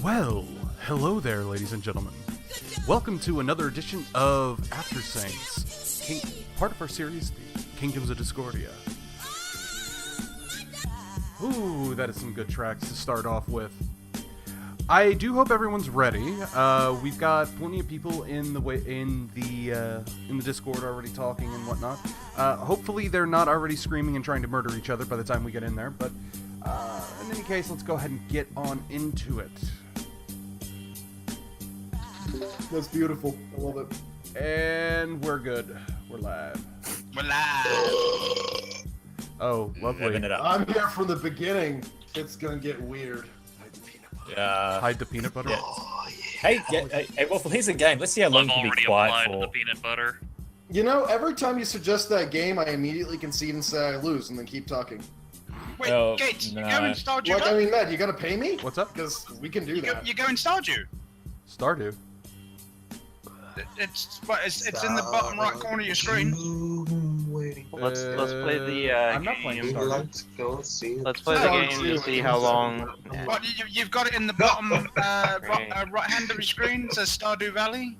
Well, hello there, ladies and gentlemen. Welcome to another edition of Aftersaints, part of our series, The Kingdoms of Discordia. Ooh, that is some good tracks to start off with. I do hope everyone's ready. We've got plenty of people in the Discord already talking and whatnot. Hopefully, they're not already screaming and trying to murder each other by the time we get in there. But in any case, let's go ahead and get on into it. That's beautiful. I love it. And we're good. We're live. We're live. Oh, lovely. I'm here from the beginning. It's gonna get weird. Hide the peanut butter. Yeah. Hey, Waffle, here's a game. Let's see how long you can be quiet for. The peanut butter. You know, every time you suggest that game, I immediately concede and say I lose, and then keep talking. Wait, Oh, Gates, no. you go in Stardew? Like, I mean, Matt, you gotta pay me? What's up? Because we can do that. You go in Stardew? Stardew. It's in the bottom right corner of your screen. Let's play the I'm not playing game. Stardew. Let's play the game to see how long. What, you've got it in the bottom right hand of your screen. It says Stardew Valley.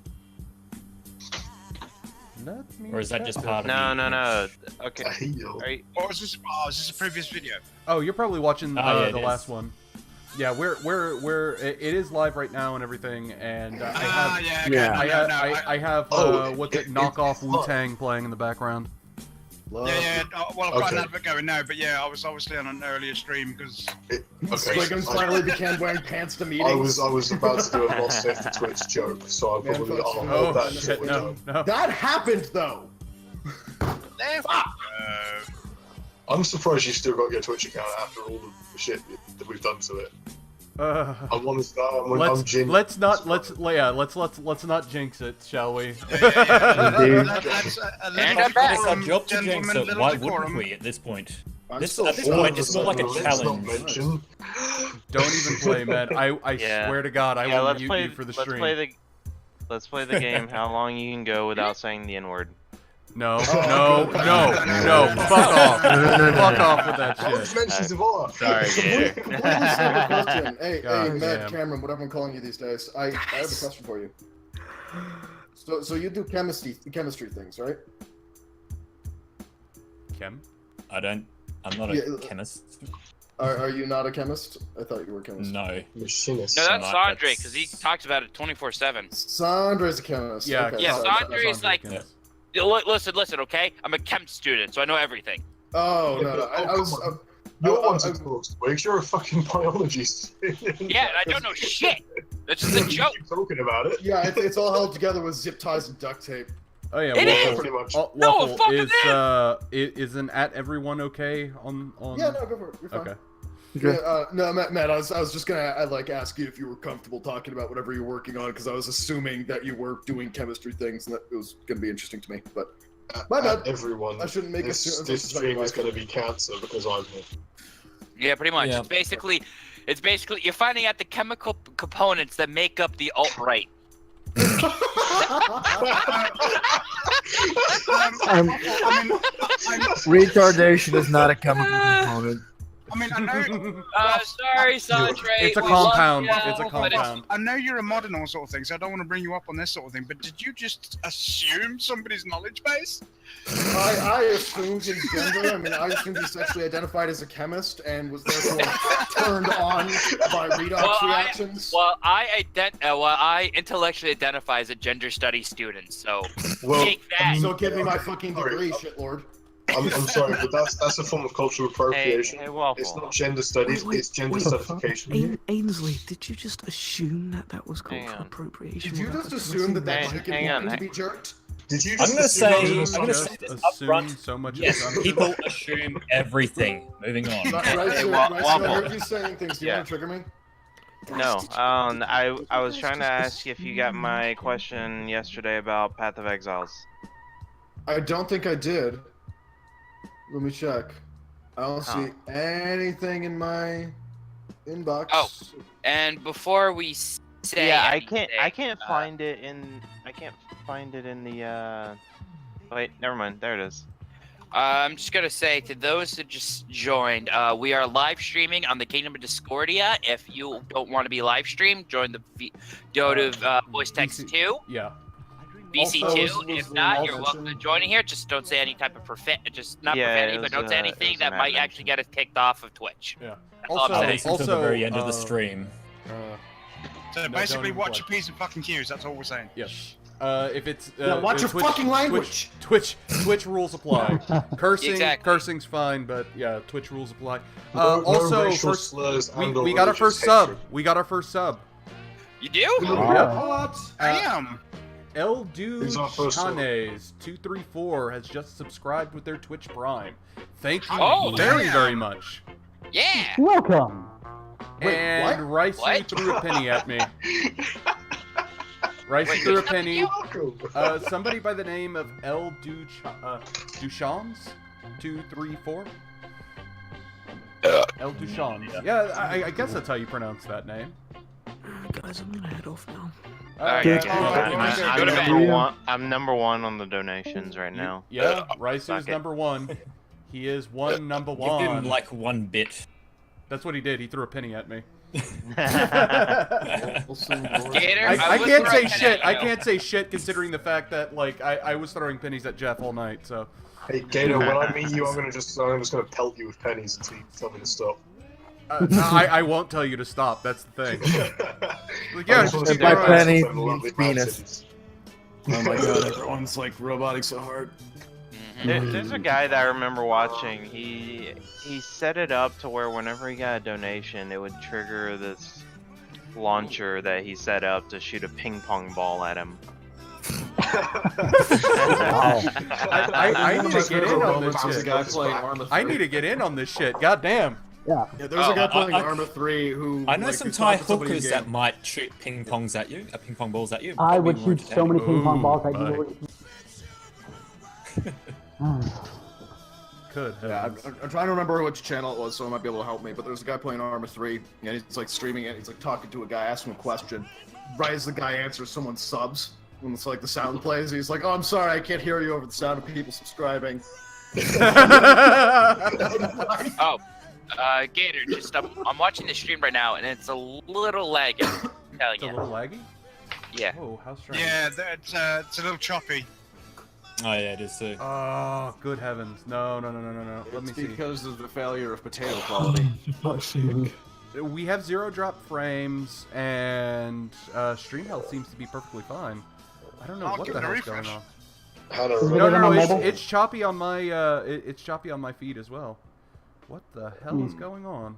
Or is that just part of No. Okay. Or is this? Oh, is this a previous video? Oh, you're probably watching yeah, the last one. Yeah, it is live right now and everything, and I have what's it, knockoff Wu-Tang playing in the background. Love Yeah. Well, I've got Okay. another bit going now, but yeah, I was obviously on an earlier stream because. Squiggins finally began wearing pants to meetings. I was about to do a lost safety Twitch joke, so I'll probably Man, I'll fuck. hold Oh that shit! until we're No. That happened, though! There we go. I'm surprised you still got your Twitch account after all the shit that we've done to it. I want to start. Let's not jinx it, shall we? It's our job to jinx it. Why wouldn't we at this point? At this point, it's more like a challenge. Don't even play, man. I swear to God, I will mute you for the stream. Let's play the game. How long you can go without saying the N-word? No. Fuck off. Fuck off with that shit. Mentions of all. Sorry, Gator. Completely separate question. Hey, God Matt, damn. Cameron, whatever I'm calling you these days. I have a question for you. So you do chemistry things, right? Chem? I'm not a chemist. Are you not a chemist? I thought you were a chemist. No. Machinist. No, that's Not- Sandre, that's- because he talks about it 24/7. Sandra's a chemist. Yeah. Okay, Yeah, sorry. Sandra is like- Listen, okay? I'm a chem student, so I know everything. Oh Yeah, no, but- I was. You're I- one I- to talk, Twigs. You're a fucking biology student. Yeah, and I don't know shit. That's just a joke. Keep talking about it. Yeah, it's all held together with zip ties and duct tape. Oh yeah. It Waffle. is! Pretty much. No, Waffle, fuck isn't at everyone okay on? Yeah, no, go for it. You're fine. Okay. Yeah, no, Matt, I was just gonna ask you if you were comfortable talking about whatever you're working on, because I was assuming that you were doing chemistry things, and that it was gonna be interesting to me. But my bad. Everyone. I shouldn't make this assumptions about stream your is life. going to be cancer because I'm here. Yeah, pretty much. Yeah. It's basically you're finding out the chemical components that make up the alt-right. Retardation is not a chemical component. I mean, I know. Sorry, Sandre. It's a we love compound. you, It's a but compound. I know you're a mod and all sort of things, so I don't want to bring you up on this sort of thing, but did you just assume somebody's knowledge base? I assumed his gender. I mean, I assumed he sexually identified as a chemist and was therefore turned on by redox reactions. I intellectually identify as a gender studies student, so Well, take that. So give me my fucking degree, shitlord. I'm sorry, but that's a form of cultural appropriation. Hey, Waffle. It's not gender studies, it's gender certification. Ainsley, did you just assume that was Hang cultural on. appropriation? Did you without just assume that Hey, chicken hang on, wanted to be jerked? Did you I'm just gonna assume I was say- an I'm gonna assumption? say- Just up assume front, so much. Yes, assumption. people assume everything. Moving on. Right, Hey, so, Waffle. I heard you saying things. Do you Yeah. want to trigger me? No, I was trying to ask if you got my question yesterday about Path of Exiles. I don't think I did. Let me check. I don't see anything in my inbox. Oh. And before we say, Yeah, I anything, can't find it in the. Wait, never mind. There it is. I'm just gonna say to those that just joined, we are live streaming on the Kingdom of Discordia. If you don't want to be live streamed, join the go to voice text 2. Yeah. BC2. Also, If not, you're welcome to join in here. Just don't say any type of just not Yeah, profanity, it but was, don't say it anything was that an might admin. actually get us kicked off of Twitch. Yeah. That's all I'm At saying. least until the very end of the stream. So No, basically, don't watch even your P's and fucking Q's. That's all we're saying. Yes. If it's watch your Twitch, fucking language. Twitch rules apply. Cursing, Exactly. cursing's fine, but yeah, Twitch rules apply. No Also, racial first, slurs and we or got our religious first sub. hatred. We got our first sub. You do? Yep. What? Damn. El Du Who's our first sub? Chanes 234 has just subscribed with their Twitch Prime. Thank you Oh, very, damn. very much. Yeah. Welcome. Wait, And what? Ricey What? threw a penny at me. Ricey Wait, threw a who's penny. Welcome. Somebody by the name of El Duchans 234. El Duchans. Yeah, I guess that's how you pronounce that name. Guys, I'm gonna head off now. Alright, Good. Go to bed. I'm number one on the donations right now. Yeah, Ricey's Suck it. number one. He is number Give him one. like 1 bit. That's what he did. He threw a penny at me. Gator, I was can't say right shit. at I you. can't say shit considering the fact that like I was throwing pennies at Jeff all night. So Hey Gator, when I meet you, I'm just gonna pelt you with pennies until you tell me to stop. I won't tell you to stop. That's the thing. Like, yeah, I just just wanna keep see my your throwing. eyes penny, with them lovely his penis. mountains. Oh my god, everyone's like robotic so hard. There's a guy that I remember watching. He set it up to where whenever he got a donation, it would trigger this launcher that he set up to shoot a ping pong ball at him. I need to get in on this There's a shit. guy playing Arma 3. I need to get in on this shit. God damn. Yeah. Yeah, there's a guy playing I- Arma 3 who. I know like, some who's Thai talking to somebody hookers in that game. might shoot ping pongs at you, ping pong balls at you. I Probably would more shoot so many ping pong Ooh, balls. I buddy. do. Could. Yeah, heavens. I'm trying to remember which channel it was, so it might be able to help me. But there's a guy playing Arma 3, and he's like streaming it. He's like talking to a guy, asking him a question. Right as the guy answers, someone subs. When it's like the sound plays, he's like, "Oh, I'm sorry, I can't hear you over the sound of people subscribing." Oh, Gator, just I'm watching the stream right now, and it's a little laggy. I'm telling It's a you. little laggy. Yeah. Oh, how strange. Yeah, it's a little choppy. Oh yeah, it is too. Oh, good heavens. No. Let me It's see. because of the failure of potato quality. We have 0 drop frames, and stream health seems to be perfectly fine. I don't know I'll what give the it a hell's going refresh. on. Hannah, Is it No, on no, mobile? it's choppy on my it's choppy on my feed as well. What the hell is going on?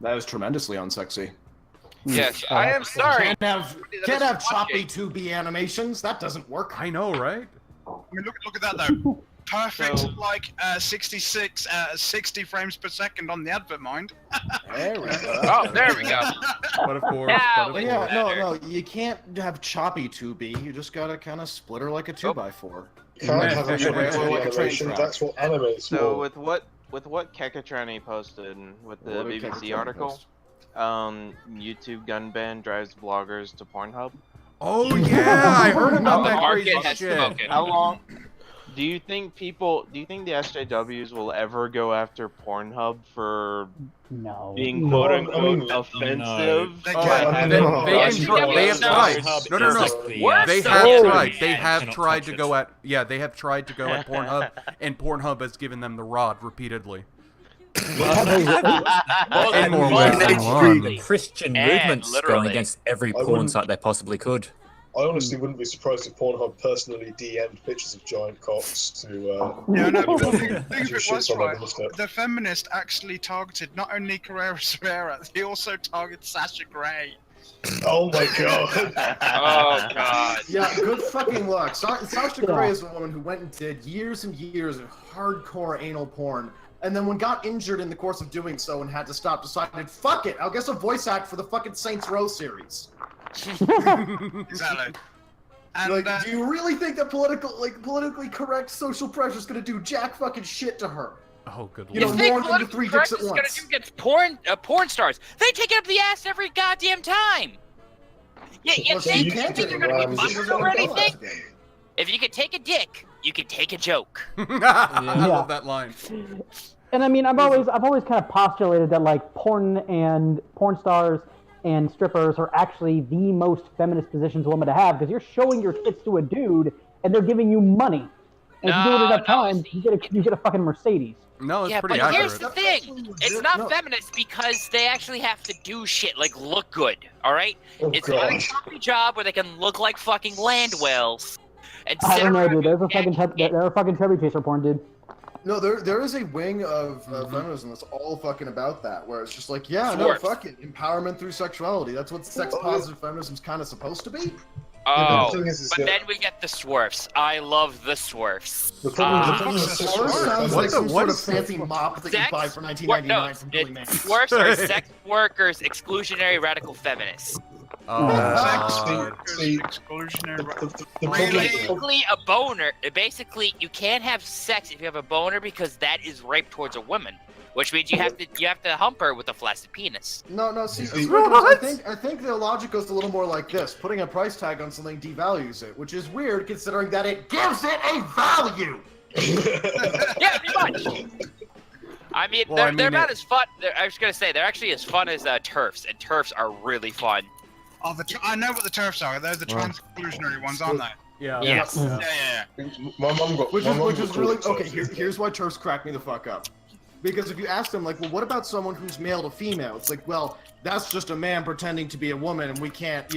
That is tremendously unsexy. Yes, I am sorry. Can't have choppy 2B animations. That doesn't work. I know, right? I mean, look at that though. Perfect, So- like 60 frames per second on the advert, mind. There we go. Oh, there we go. But of course, Now but But of yeah, course. no, you can't have choppy 2B. You just gotta kind of split her like a 2x4. you can't have a Yeah. choppy Like a train animation. track. That's what anime is So for. with what Kekatrani posted with the What did BBC Kekatron article, post? YouTube gun ban drives bloggers to Pornhub. Oh yeah, I heard about Oh, the that market crazy has shit. spoken. How long? Do you think the SJWs will ever go after Pornhub for No. being No, quote I unquote mean- offensive? They Oh, can't. they No, can no, try. no, They have no, tried. Pornhub No, no, is no. like the, What? They So have yeah, tried. They yeah, have cannot tried touch to it. go at. Yeah, they have tried to go at Pornhub, and Pornhub has given them the rod repeatedly. Well, In more well, ways than that's one. true. the Christian And movement's literally. going against every I porn wouldn't- site they possibly could. I honestly wouldn't be surprised if Pornhub personally DM'd pictures of giant cocks to. Yeah, no, but the anyone thing who of it shits was on their right. doorstep. The feminist actually targeted not only Carrera Severa, he also targeted Sasha Grey. Oh my god! Oh god. Yeah, good fucking luck. Sasha Grey is a woman who went and did years and years of hardcore anal porn, and then when got injured in the course of doing so and had to stop, decided, fuck it, I'll guess a voice act for the fucking Saints Row series. Exactly. And Like, do you really think that politically correct social pressure is gonna do jack fucking shit to her? Oh, good You You know, lord. think more than the political 3 dicks correctness at is gonna once. do against porn stars? They take it up the ass every goddamn time. Yeah, you Well, think you can't they're do gonna it. be She was fired or on the anything? last game. If you could take a dick you can take a joke. I love that line. And I mean, I've always kind of postulated that like porn stars and strippers are actually the most feminist positions a woman to have, because you're showing your tits to a dude and they're giving you money. And if you do it enough times, you get a fucking Mercedes. No, it's yeah, pretty but accurate. here's the thing: it's not feminist because they actually have to do shit like look good. All right, it's not a copy job where they can look like fucking land whales. And I don't know, dude. There's a fucking Chevy Chaser porn, dude. No, there is a wing of feminism that's all fucking about that, where it's just like, yeah, no, fuck it, empowerment through sexuality. That's what sex-positive feminism's kind of supposed to be. Oh, but then we get the swerfs. I love the swerfs. The problem is sounds like some sort of fancy mop that you buy for $19.99 from Billy Mays. Swerfs are sex workers, exclusionary radical feminists. Basically, a boner. Basically, you can't have sex if you have a boner because that is rape towards a woman. Which means you have to hump her with a flaccid penis. No, see, I think the logic goes a little more like this. Putting a price tag on something devalues it, which is weird considering that it gives it a value! Yeah, pretty much! I mean, they're not as fun. I was going to say, they're actually as fun as TERFs, and TERFs are really fun. Oh, I know what the TERFs are. They're the trans-exclusionary ones, aren't they? Yeah. Yes. Yeah. My mum got. Which is really okay. Here's why TERFs crack me the fuck up. Because if you ask them, like, well, what about someone who's male to female? It's like, well, that's just a man pretending to be a woman, and we can't,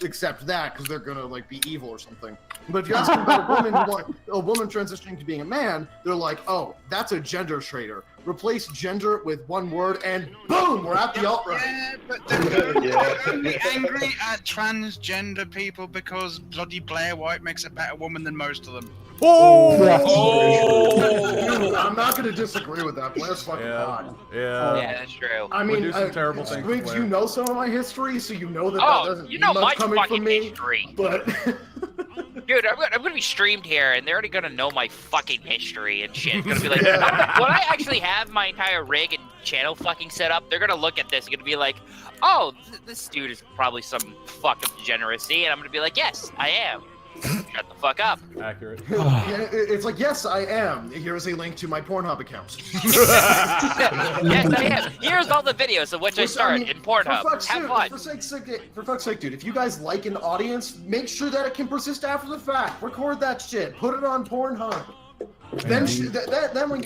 accept that because they're gonna like be evil or something. But if you ask them about a woman transitioning to being a man, they're like, oh, that's a gender traitor. Replace gender with one word, and boom, we're at the alt-right. Yeah, but they're only angry at transgender people because bloody Blair White makes a better woman than most of them. I'm not going to disagree with that. Blair's fucking hot. Yeah, that's true. I mean, do some terrible things. Squigs, you know some of my history, so you know that doesn't you know mean much my coming fucking from me. history. But dude, I'm gonna be streamed here, and they're already gonna know my fucking history and shit. It's gonna be like, when I actually have my entire rig and channel fucking set up, they're gonna look at this and gonna be like, oh, this dude is probably some fucking degeneracy, and I'm gonna be like, yes, I am. Shut the fuck up. Accurate. It's like, yes, I am. Here's a link to my Pornhub account. Yes, I am. Here's all the videos of which I started in Pornhub. Have fun. For fuck's sake, dude, if you guys like an audience, make sure that it can persist after the fact. Record that shit. Put it on Pornhub. Then when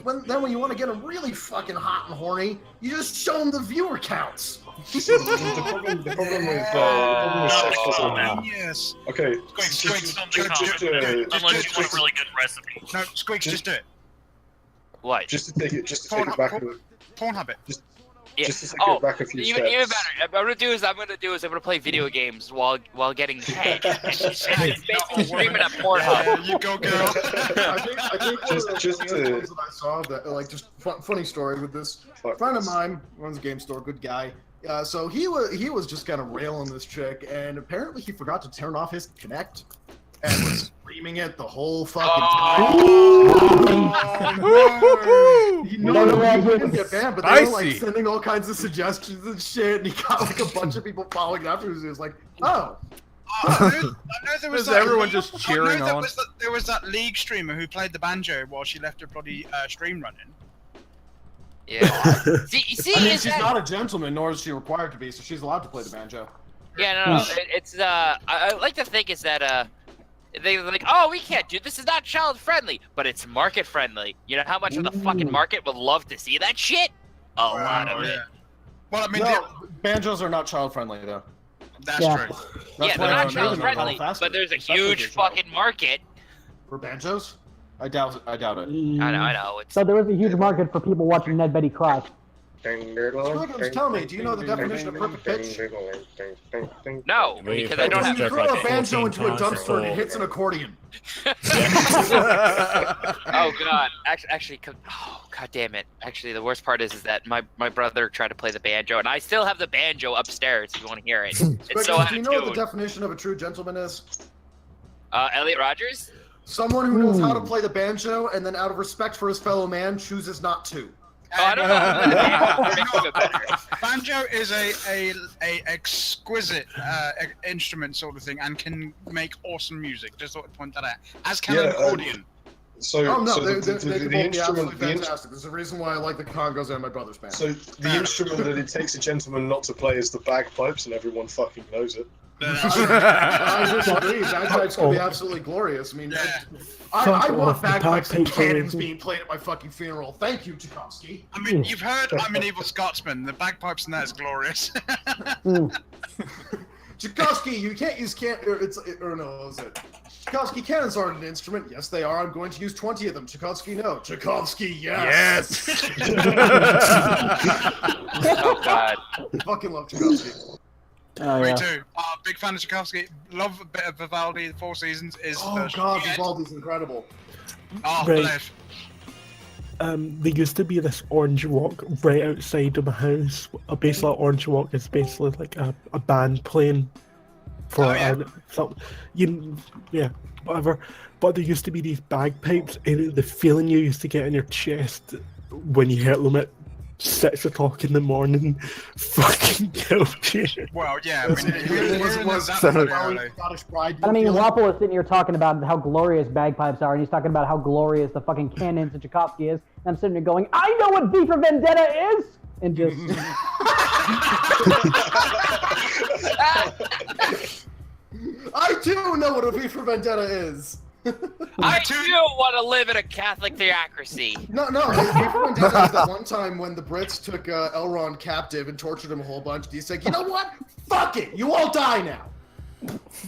you want to get them really fucking hot and horny, you just show them the viewer counts. The problem with sex Yes. Okay. Squigs, unless you want a really good recipe. No, Squigs, just do it. What? Just to take it back. Pornhub it. Just to take it back a few steps. Even better. What I'm gonna play video games while getting head. Basically streaming at Pornhub. Yeah, you go, girl. I think just that I saw that, like, just funny story with this friend of mine runs a game store, good guy. So he was just kind of railing this chick, and apparently he forgot to turn off his Kinect and was screaming it the whole fucking time. He didn't get banned, but they were like sending all kinds of suggestions and shit, and he got like a bunch of people following after. He was like, oh. I know there was everyone just cheering on. There was that League streamer who played the banjo while she left her bloody stream running. Yeah. See, I mean, she's not a gentleman, nor is she required to be, so she's allowed to play the banjo. Yeah, no. It's I like to think is that they're like, oh, we can't do this. Is not child friendly, but it's market friendly. You know how much of the fucking market would love to see that shit? A lot of it. Well, I mean, banjos are not child friendly though. That's true. Yeah, they're not child friendly, but there's a huge fucking market for banjos. I doubt it. I know. So there is a huge market for people watching Ned Betty cry. Squiggums, tell me, do you know the definition of perfect pitch? No, because I don't have. You throw a banjo into a dumpster and it hits an accordion. Oh god, actually, oh god damn it! Actually, the worst part is that my brother tried to play the banjo, and I still have the banjo upstairs. If you want to hear it, it's so out of tune. Do you know what the definition of a true gentleman is? Elliot Rogers. Someone who knows how to play the banjo, and then out of respect for his fellow man, chooses not to. Oh, I don't know. Banjo is a exquisite instrument sort of thing, and can make awesome music. Just thought I'd point that out. As can an accordion. So, oh no, so they the can both be instrument, absolutely fantastic. There's a reason why I like the Congos and my brother's band. So the instrument that it takes a gentleman not to play is the bagpipes, and everyone fucking knows it. I disagree. Bagpipes can be absolutely glorious. I mean, I want bagpipes and cannons being played at my fucking funeral. Thank you, Tchaikovsky. I mean, you've heard I'm an evil Scotsman. The bagpipes and that is glorious. Tchaikovsky, you can't use Tchaikovsky cannons aren't an instrument. Yes, they are. I'm going to use 20 of them. Tchaikovsky, no. Tchaikovsky, yes. Yes. Oh God. I fucking love Tchaikovsky. Me too. Big fan of Tchaikovsky. Love a bit of Vivaldi. The Four Seasons is. Oh God, Vivaldi's incredible. Oh, right. There used to be this orange walk right outside of my house. Basically, orange walk is basically like a band playing for whatever. But there used to be these bagpipes, and the feeling you used to get in your chest when you heard them at 6 o'clock in the morning fucking killed you. Well, yeah, I mean, Waffle is sitting here talking about how glorious bagpipes are, and he's talking about how glorious the fucking cannons and Tchaikovsky is, and I'm sitting there going, I know what V for Vendetta is! And just... I too know what a V for Vendetta is! I too want to live in a Catholic theocracy. No, V for Vendetta is that one time when the Brits took Elrond captive and tortured him a whole bunch. He's like, you know what? Fuck it! You all die now!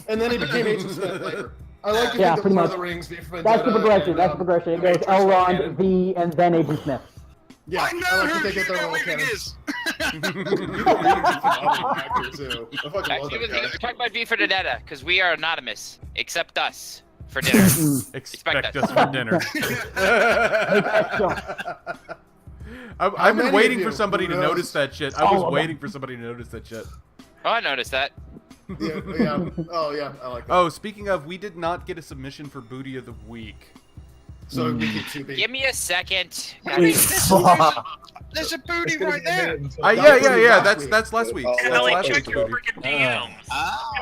And then he became Agent Smith later. I like to think that Lord of the Rings, V for Vendetta... That's the progression, that's the progression. It goes Elrond, V, and then Agent Smith. Yeah, I like to think that they're all canons. Actually, we're talking about V for Vendetta, because we are anonymous. Accept us. For dinner. Expect us for dinner. I've been waiting for somebody to notice that shit. I was waiting for somebody to notice that shit. Oh, I noticed that. Yeah. Oh, yeah. I like that. Oh, speaking of, we did not get a submission for Booty of the Week. So we get to be. Give me a second. There's a booty right there. Yeah. That's last week. Ellie, check your freaking DMs.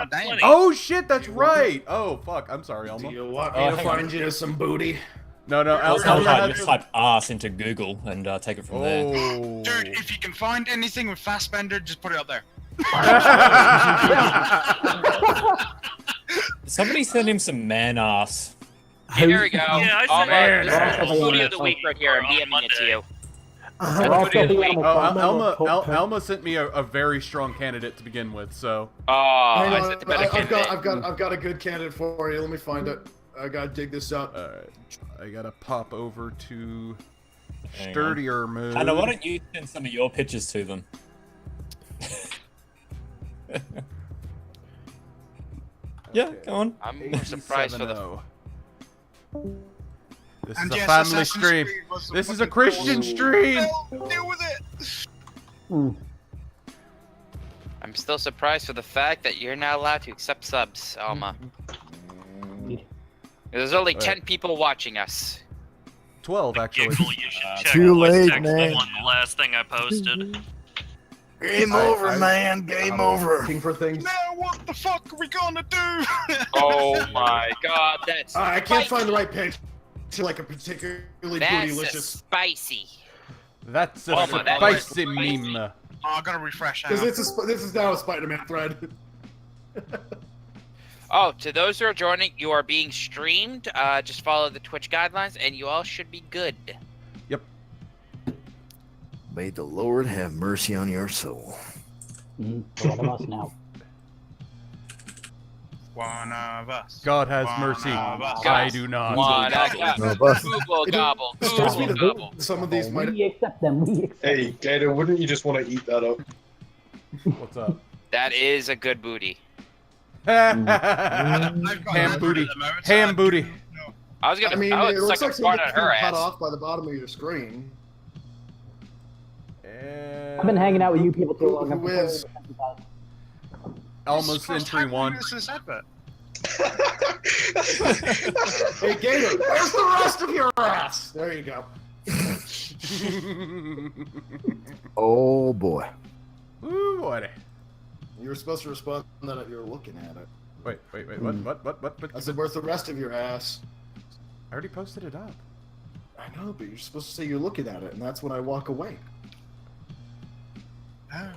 Damn. Oh shit, that's right. Oh fuck, I'm sorry, Elmo. Do you want me to find you some booty? No. Just type ass into Google and take it from there. Dude, if you can find anything with Fassbender, just put it up there. Somebody send him some man ass. Here we go. Yeah, I this is Booty of the Week right here. I'm DMing it to you. Alma sent me a very strong candidate to begin with, so. I sent the better candidate. I've got a good candidate for you. Let me find it. I gotta dig this up. Alright, I gotta pop over to sturdier mode. Anna, why don't you send some of your pictures to them? Yeah, go on. I'm more surprised for the. This is a family stream. This is a Christian stream. Deal with it. I'm still surprised for the fact that you're not allowed to accept subs, Alma. There's only 10 people watching us. 12 actually. Giggle, you should check Too the late, text man. on the last thing I posted. Game over, man. Game over. Looking for things. Now what the fuck are we gonna do? Oh my god, that's I can't find the right page to like a particularly bootylicious. Spicy. That's a spicy meme. Oh, I gotta refresh. Because this is now a Spider-Man thread. Oh, to those who are joining, you are being streamed. Just follow the Twitch guidelines, and you all should be good. Yep. May the Lord have mercy on your soul. One of us now. One of us. God has mercy. I do not. One of us. Google gobble. Google gobble. Some of these might. We accept them. We accept them. Hey, Gator, wouldn't you just want to eat that up? What's up? That is a good booty. Ham booty. Ham booty. I was gonna. I mean, I it would looks suck like a fart something on her cut ass. off by the bottom of your screen. I've been hanging out with you people too long. Who is? Almost entry one. This advert. Hey, Gator, where's the rest of your ass? There you go. Oh boy. Ooh, boy. You were supposed to respond that you were looking at it. Wait. What? I said, where's the rest of your ass? I already posted it up. I know, but you're supposed to say you're looking at it, and that's when I walk away. I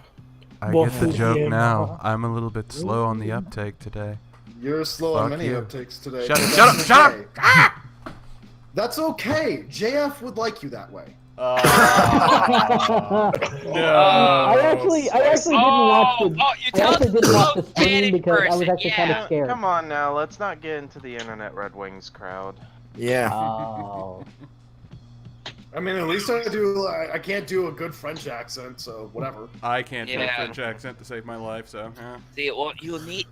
get the joke now. I'm a little bit slow on the uptake today. You're slow on many uptakes today. Shut up! Ah! That's okay. JF would like you that way. No. I actually didn't watch the stream because I was actually kind of scared. Come on now, let's not get into the internet Red Wings crowd. Yeah. Oh. I mean, at least I do. I can't do a good French accent, so whatever. I can't do a French accent to save my life, so. See, what you need.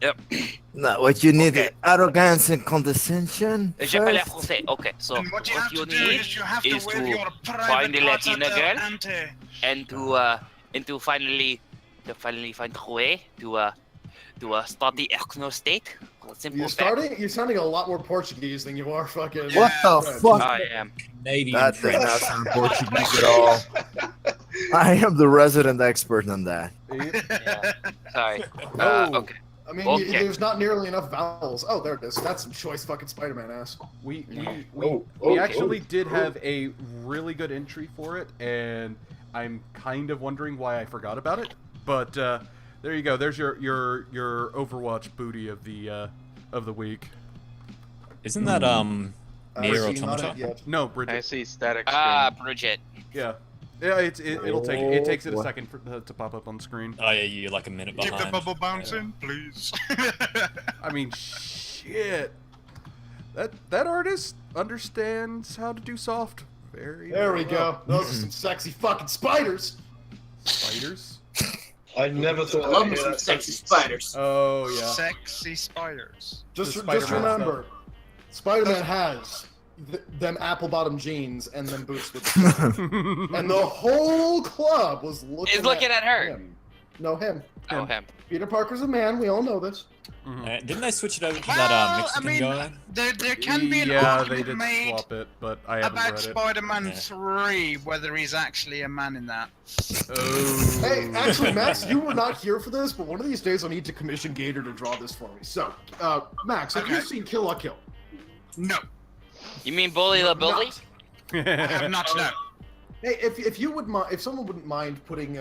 No, what you need is arrogance and condescension. Je parle français. Okay, so what you need need is to find the Latina girl and to finally find a way to start the ethno state. You're sounding a lot more Portuguese than you are fucking. What the fuck? I am. That does not sound Portuguese at all. I am the resident expert on that. Yeah. Sorry. Okay. I mean, there's not nearly enough vowels. Oh, there it is. That's some choice fucking Spider-Man ass. We actually did have a really good entry for it, and I'm kind of wondering why I forgot about it. But there you go. There's your Overwatch booty of the week. Isn't that Nier Automata? No, Bridget. I see static. Bridget. Yeah. Yeah, it takes it a second to pop up on screen. Oh yeah, you're like a minute behind. Keep the bubble bouncing, please. I mean, shit. That artist understands how to do soft. There we go. Those are some sexy fucking spiders. Spiders? I never thought. I love me some sexy spiders. Oh yeah. Sexy spiders. Just remember, Spider-Man has them apple-bottom jeans and them boots with the and the whole club was looking at her. Him. No, him. Oh, him. Peter Parker's a man. We all know this. Didn't they switch it over to that Mexican guy? There can be an they argument did made swap it, but I haven't about read it. Spider-Man 3, whether he's actually a man in that. Oh. Hey, actually, Max, you were not here for this, but one of these days I need to commission Gator to draw this for me. So, Max, have you seen Kill la Kill? No. You mean Bully the Bully? I have not, no. Hey, if you would mind, if someone wouldn't mind putting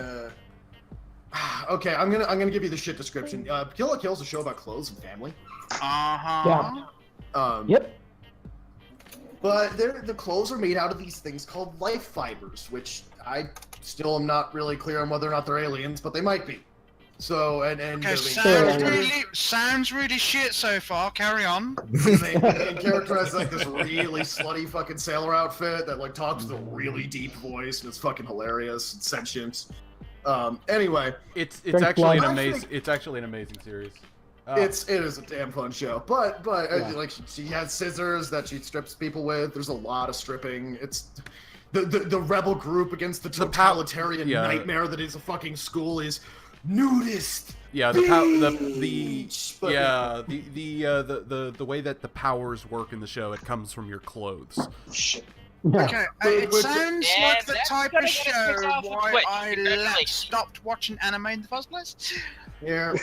okay, I'm gonna give you the shit description. Kill la Kill is a show about clothes and family. Uh-huh. Yeah. Yep. But the clothes are made out of these things called life fibers, which I still am not really clear on whether or not they're aliens, but they might be. So okay, sounds really shit so far. Carry on. They characterize like this really slutty fucking sailor outfit that like talks with a really deep voice and it's fucking hilarious and sentient. Anyway, it's actually an amazing series. It is a damn fun show, but like she has scissors that she strips people with. There's a lot of stripping. It's the rebel group against the totalitarian nightmare that is a fucking school is nudist. Yeah, the way that the powers work in the show, it comes from your clothes. Okay, it sounds like the type of show why I stopped watching anime in the first place. Yeah.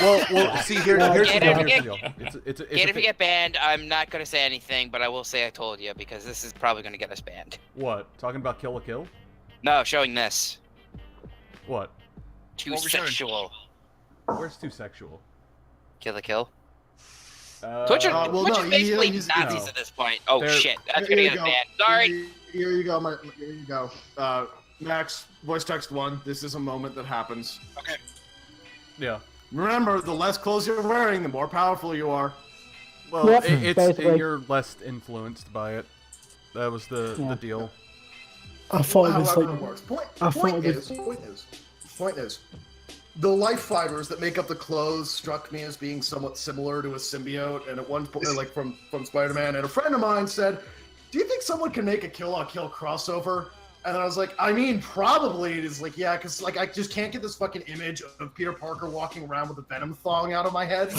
Well, see, here's the deal. If you get banned, I'm not gonna say anything, but I will say I told you because this is probably gonna get us banned. What? Talking about Kill la Kill? No, showing this. What? Too sexual. Where's too sexual? Kill la Kill. Twitch is basically Nazis at this point. Oh shit, that's gonna get us banned. Sorry. Here you go. Max, voice text 1. This is a moment that happens. Okay. Yeah. Remember, the less clothes you're wearing, the more powerful you are. Well, you're less influenced by it. That was the deal. I thought it was like. Works. Point is, the life fibers that make up the clothes struck me as being somewhat similar to a symbiote, and at one point, like from Spider-Man, and a friend of mine said, "Do you think someone can make a Kill la Kill crossover?" And I was like, I mean, probably. It is like, yeah, because like I just can't get this fucking image of Peter Parker walking around with a venom thong out of my head.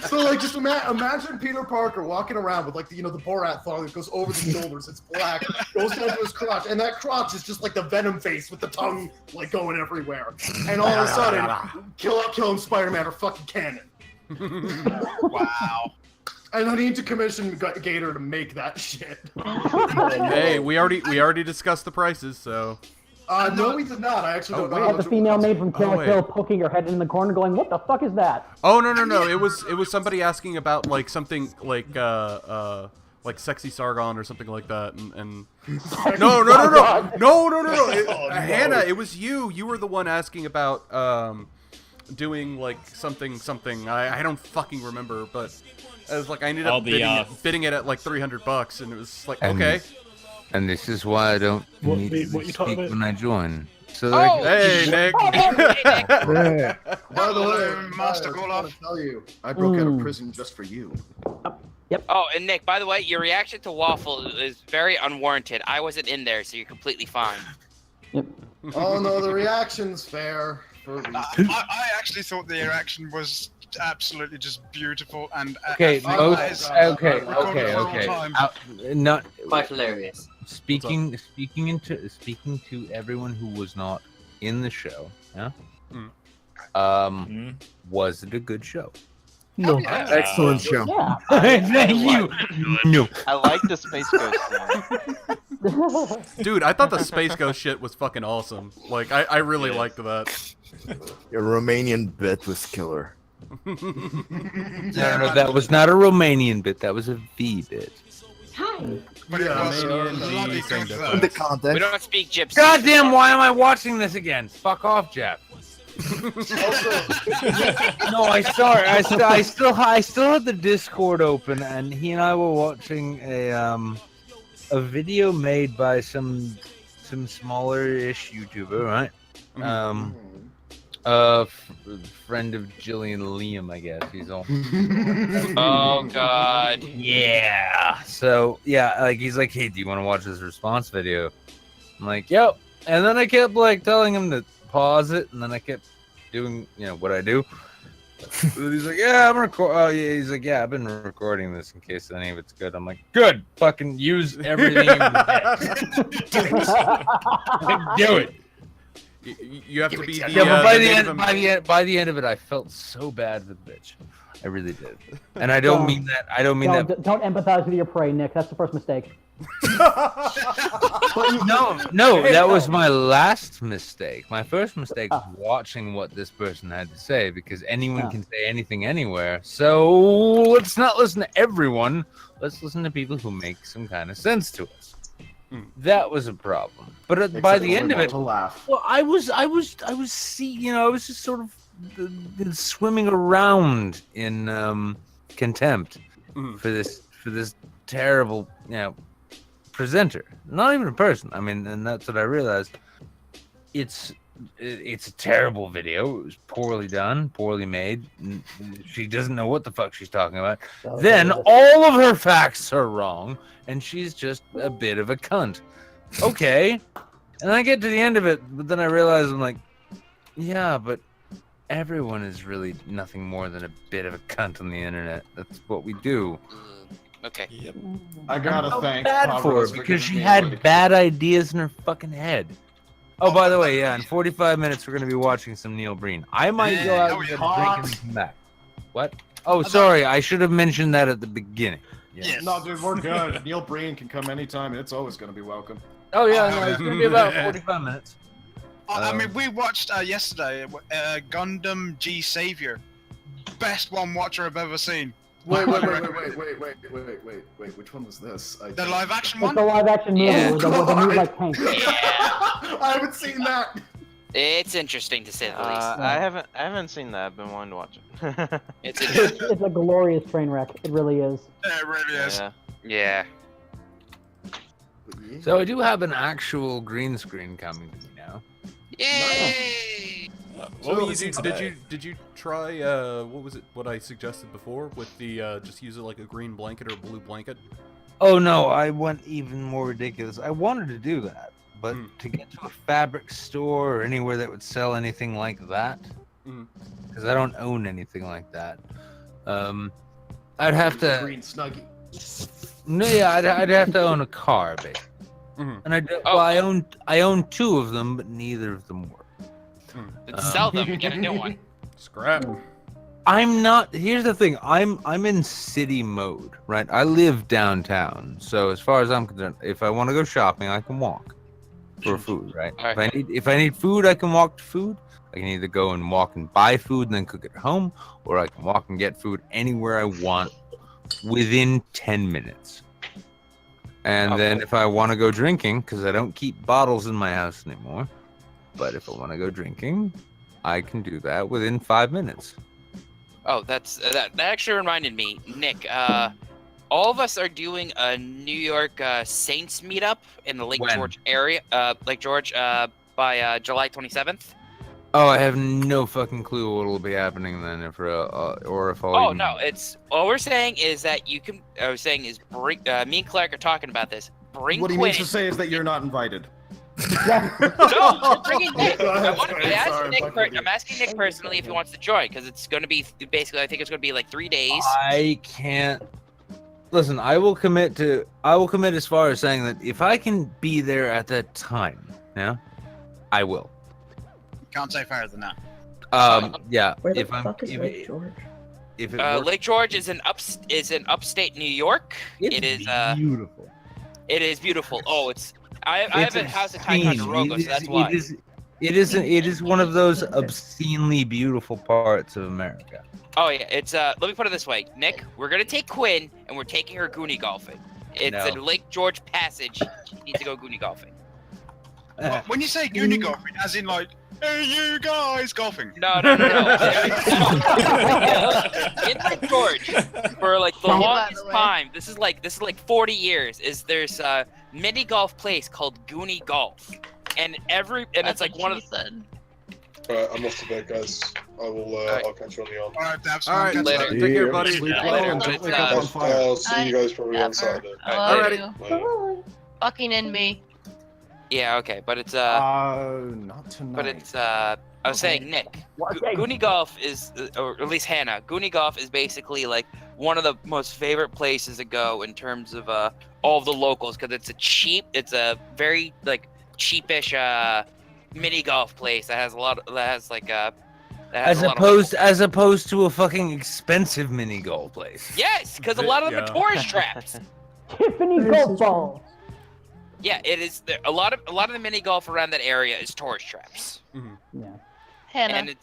So like, just imagine Peter Parker walking around with like the Borat thong that goes over the shoulders. It's black, goes down to his crotch, and that crotch is just like the Venom face with the tongue like going everywhere. And all of a sudden, Kill la Kill and Spider-Man are fucking canon. Wow. And I need to commission Gator to make that shit. Hey, we already discussed the prices, so. No, we did not. I actually don't know. Had the female maid from Kill la Kill poking her head in the corner, going, "What the fuck is that?" Oh no! It was somebody asking about like something like sexy Sargon or something like that, and no. Hannah, it was you. You were the one asking about doing like something. I don't fucking remember, but I was like I ended up bidding it at like $300, and it was like okay. And this is why I don't need to speak when I join. So hey, Nick. By the way, Master Golov, I tell you, I broke out of prison just for you. Yep. Oh, and Nick, by the way, your reaction to Waffle is very unwarranted. I wasn't in there, so you're completely fine. Yep. Oh no, the reaction's fair. I actually thought the reaction was absolutely just beautiful and okay. Not quite hilarious. Speaking to everyone who was not in the show, yeah. Was it a good show? No, excellent show. Yeah. Thank you. No, I like the Space Ghost one. Dude, I thought the Space Ghost shit was fucking awesome. Like, I really liked that. Your Romanian bit was killer. No, that was not a Romanian bit. That was a V bit. Hi. But it was The context. We don't speak gypsy. Goddamn! Why am I watching this again? Fuck off, Jeff. No, I still had the Discord open, and he and I were watching a video made by some smaller-ish YouTuber, right? Friend of Jillian Liam, I guess. He's all. Oh God. Yeah. So yeah, like he's like, hey, do you want to watch this response video? I'm like, yep. And then I kept like telling him to pause it, and then I kept doing, what I do. He's like, yeah, I'm recording. Oh yeah, he's like, yeah, I've been recording this in case any of it's good. I'm like, good. Fucking use everything you can. Do it. You have to be the. Yeah, but by the end of it, I felt so bad for the bitch. I really did, and I don't mean that. Don't empathize with your prey, Nick. That's the first mistake. No, that was my last mistake. My first mistake was watching what this person had to say, because anyone can say anything anywhere. So let's not listen to everyone. Let's listen to people who make some kind of sense to us. That was a problem. But by the end of it, well, I was just sort of swimming around in contempt for this terrible, presenter. Not even a person. I mean, and that's what I realized. It's a terrible video. It was poorly done, poorly made. She doesn't know what the fuck she's talking about. Then all of her facts are wrong, and she's just a bit of a cunt. Okay. And I get to the end of it, but then I realize I'm like, yeah, but everyone is really nothing more than a bit of a cunt on the internet. That's what we do. Okay. Yep. I gotta thank bad for her because she had bad ideas in her fucking head. Oh, by the way, yeah, in 45 minutes we're gonna be watching some Neil Breen. I might go out and get a drink and come back. What? Oh, sorry, I should have mentioned that at the beginning. Yes. No, dude, we're good. Neil Breen can come anytime, and it's always gonna be welcome. Oh yeah, no, it's gonna be about 45 minutes. I mean, we watched yesterday Gundam G Savior, best one watcher I've ever seen. Wait! Which one was this? The live action one. The live action movie with the new like tank. I haven't seen that. It's interesting to say the least. I haven't seen that. I've been wanting to watch it. It's a glorious train wreck. It really is. Yeah, it really is. Yeah. So I do have an actual green screen coming to me now. Yay! Did you try what was it? What I suggested before with the just use it like a green blanket or a blue blanket? Oh no, I went even more ridiculous. I wanted to do that, but to get to a fabric store or anywhere that would sell anything like that, because I don't own anything like that, I'd have to. Green Snuggie. No, yeah, I'd have to own a car, basically. And I own two of them, but neither of them work. Sell them and get a new one. Scrap. I'm not. Here's the thing. I'm in city mode, right? I live downtown, so as far as I'm concerned, if I want to go shopping, I can walk for food, right? Right. If I need food, I can walk to food. I can either go and walk and buy food and then cook it at home, or I can walk and get food anywhere I want within 10 minutes. And then if I want to go drinking, because I don't keep bottles in my house anymore, but if I want to go drinking, I can do that within 5 minutes. Oh, that actually reminded me, Nick. All of us are doing a New York Saints meetup in the Lake George area. Lake George by July 27th. Oh, I have no fucking clue what will be happening then, or if I'll. Oh no, it's all we're saying is that you can. I was saying is bring. Me and Clark are talking about this. Bring. What he Quinn. means to say is that you're not invited. No, I'm bringing Nick. I'm asking Nick personally if he wants to join because it's going to be basically. I think it's going to be like 3 days. I can't. Listen, I will commit as far as saying that if I can be there at that time, yeah, I will. Can't say further than that. Yeah. Where the if I'm, fuck is if, Lake George? If it works, Lake George is in upstate New York. It is beautiful. It is beautiful. Oh, I have a house in Ticonderoga, so that's why. It is one of those obscenely beautiful parts of America. Oh yeah, it's let me put it this way, Nick. We're gonna take Quinn and we're taking her goonie golfing. It's a Lake George Passage. She needs to go goonie golfing. Well, when you say goonie golfing, as in like, hey you guys golfing? No. In Lake George, for like the longest time, this is like 40 years. There's a mini golf place called Goonie Golf, and it's like one of the. Alright, I'm off to bed, guys. I'll catch you on the arm. Alright, later. Take care, buddy. Sleep well and don't wake up on fire. I'll see you guys probably on Saturday. Alrighty. Fucking in me. Yeah, okay, but it's not tonight. But it's I was saying, Nick, Goonie Golf is, or at least Hannah, Goonie Golf is basically like one of the most favorite places to go in terms of all of the locals because it's a very like cheapish mini golf place that has as opposed to a fucking expensive mini golf place. Yes, because a lot of them are tourist traps. Tiffany golf ball. Yeah, it is. A lot of the mini golf around that area is tourist traps. Mm-hmm. Yeah. Hannah. And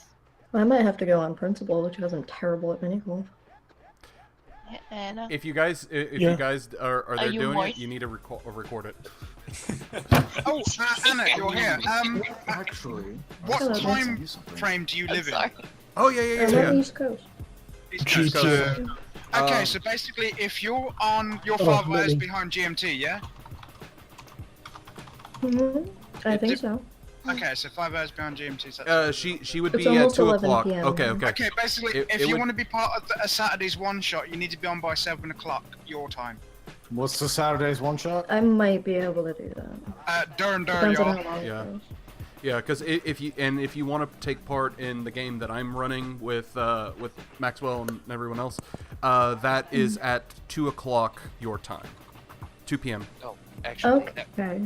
I might have to go on principle because I'm terrible at mini golf. Hannah. If you guys are there doing moist? it, you need to record it. Oh, Anna, you're here. Actually, what time frame do you live in? Oh yeah. I'm on the East Coast. East Coast. Okay, so basically, if you're on your 5 hours behind GMT, yeah? I think so. Okay, so 5 hours behind GMT. So she would It's be at almost 2 11 o'clock. PM. Okay. Okay, basically, if it you would- want to be part of a Saturday's one shot, you need to be on by 7 o'clock your time. What's the Saturday's one shot? I might be able to do that. Depends on y'all. how long it goes. Yeah, because if you want to take part in the game that I'm running with Maxwell and everyone else, that is at 2 o'clock your time, 2 p.m. Oh, actually. Okay.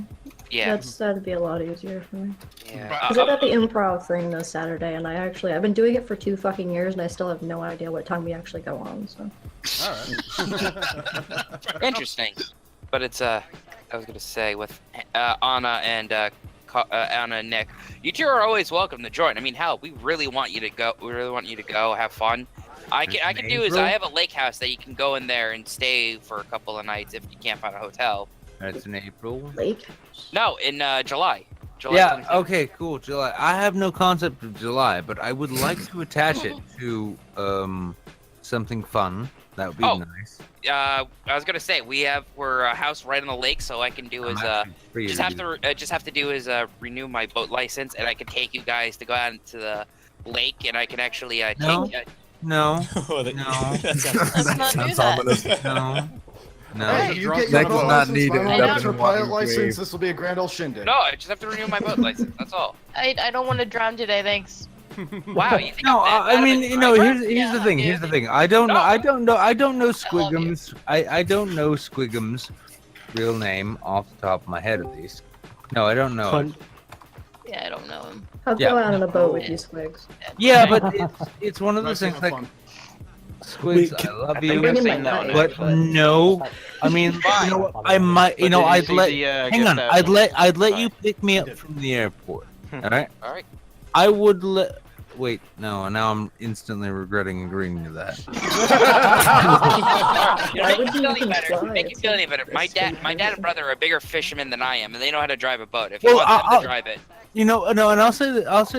Yeah. That'd be a lot easier for me. Yeah. Because I got the improv thing this Saturday, and I've been doing it for 2 fucking years, and I still have no idea what time we actually go on. So. All right. Interesting, but it's I was gonna say with Anna and Anna and Nick, you two are always welcome to join. I mean, hell, we really want you to go. We really want you to go have fun. I can do is I have a lake house that you can go in there and stay for a couple of nights if you can't find a hotel. That's in April. Lake? No, in July. Yeah. 27th. Okay. Cool. July. I have no concept of July, but I would like to attach it to something fun. That would be nice. I was gonna say we're a house right on the lake, so I can do is just have to do is renew my boat license, and I can take you guys to go out into the lake, and I can actually No. take. No. That sounds ominous. No. Hey, you get Nick your does boat not license, need my it. amateur pilot license. This will be a grand old shindig. No, I just have to renew my boat license. That's all. I don't want to drown today, thanks. Wow, you think No, I'm that I bad mean, of a you know, driver? here's the thing. Here's the thing. I don't know Squigum's. I don't know Squigum's real name off the top of my head, at least. No, I don't know it. Yeah, I don't know him. I'll go out on a boat with you, Squigs. Yeah, but it's one of those things like Squids, I love you, No, but no. I mean, you know, I might, you know, I'd let. Hang on, I'd let you pick me up from the airport. All right. All right. I would let. Wait, no. Now I'm instantly regretting agreeing to that. Make you feel any better. Make you feel any better. My dad and brother are bigger fishermen than I am, and they know how to drive a boat. If you want them to drive it. You know, no, and I'll say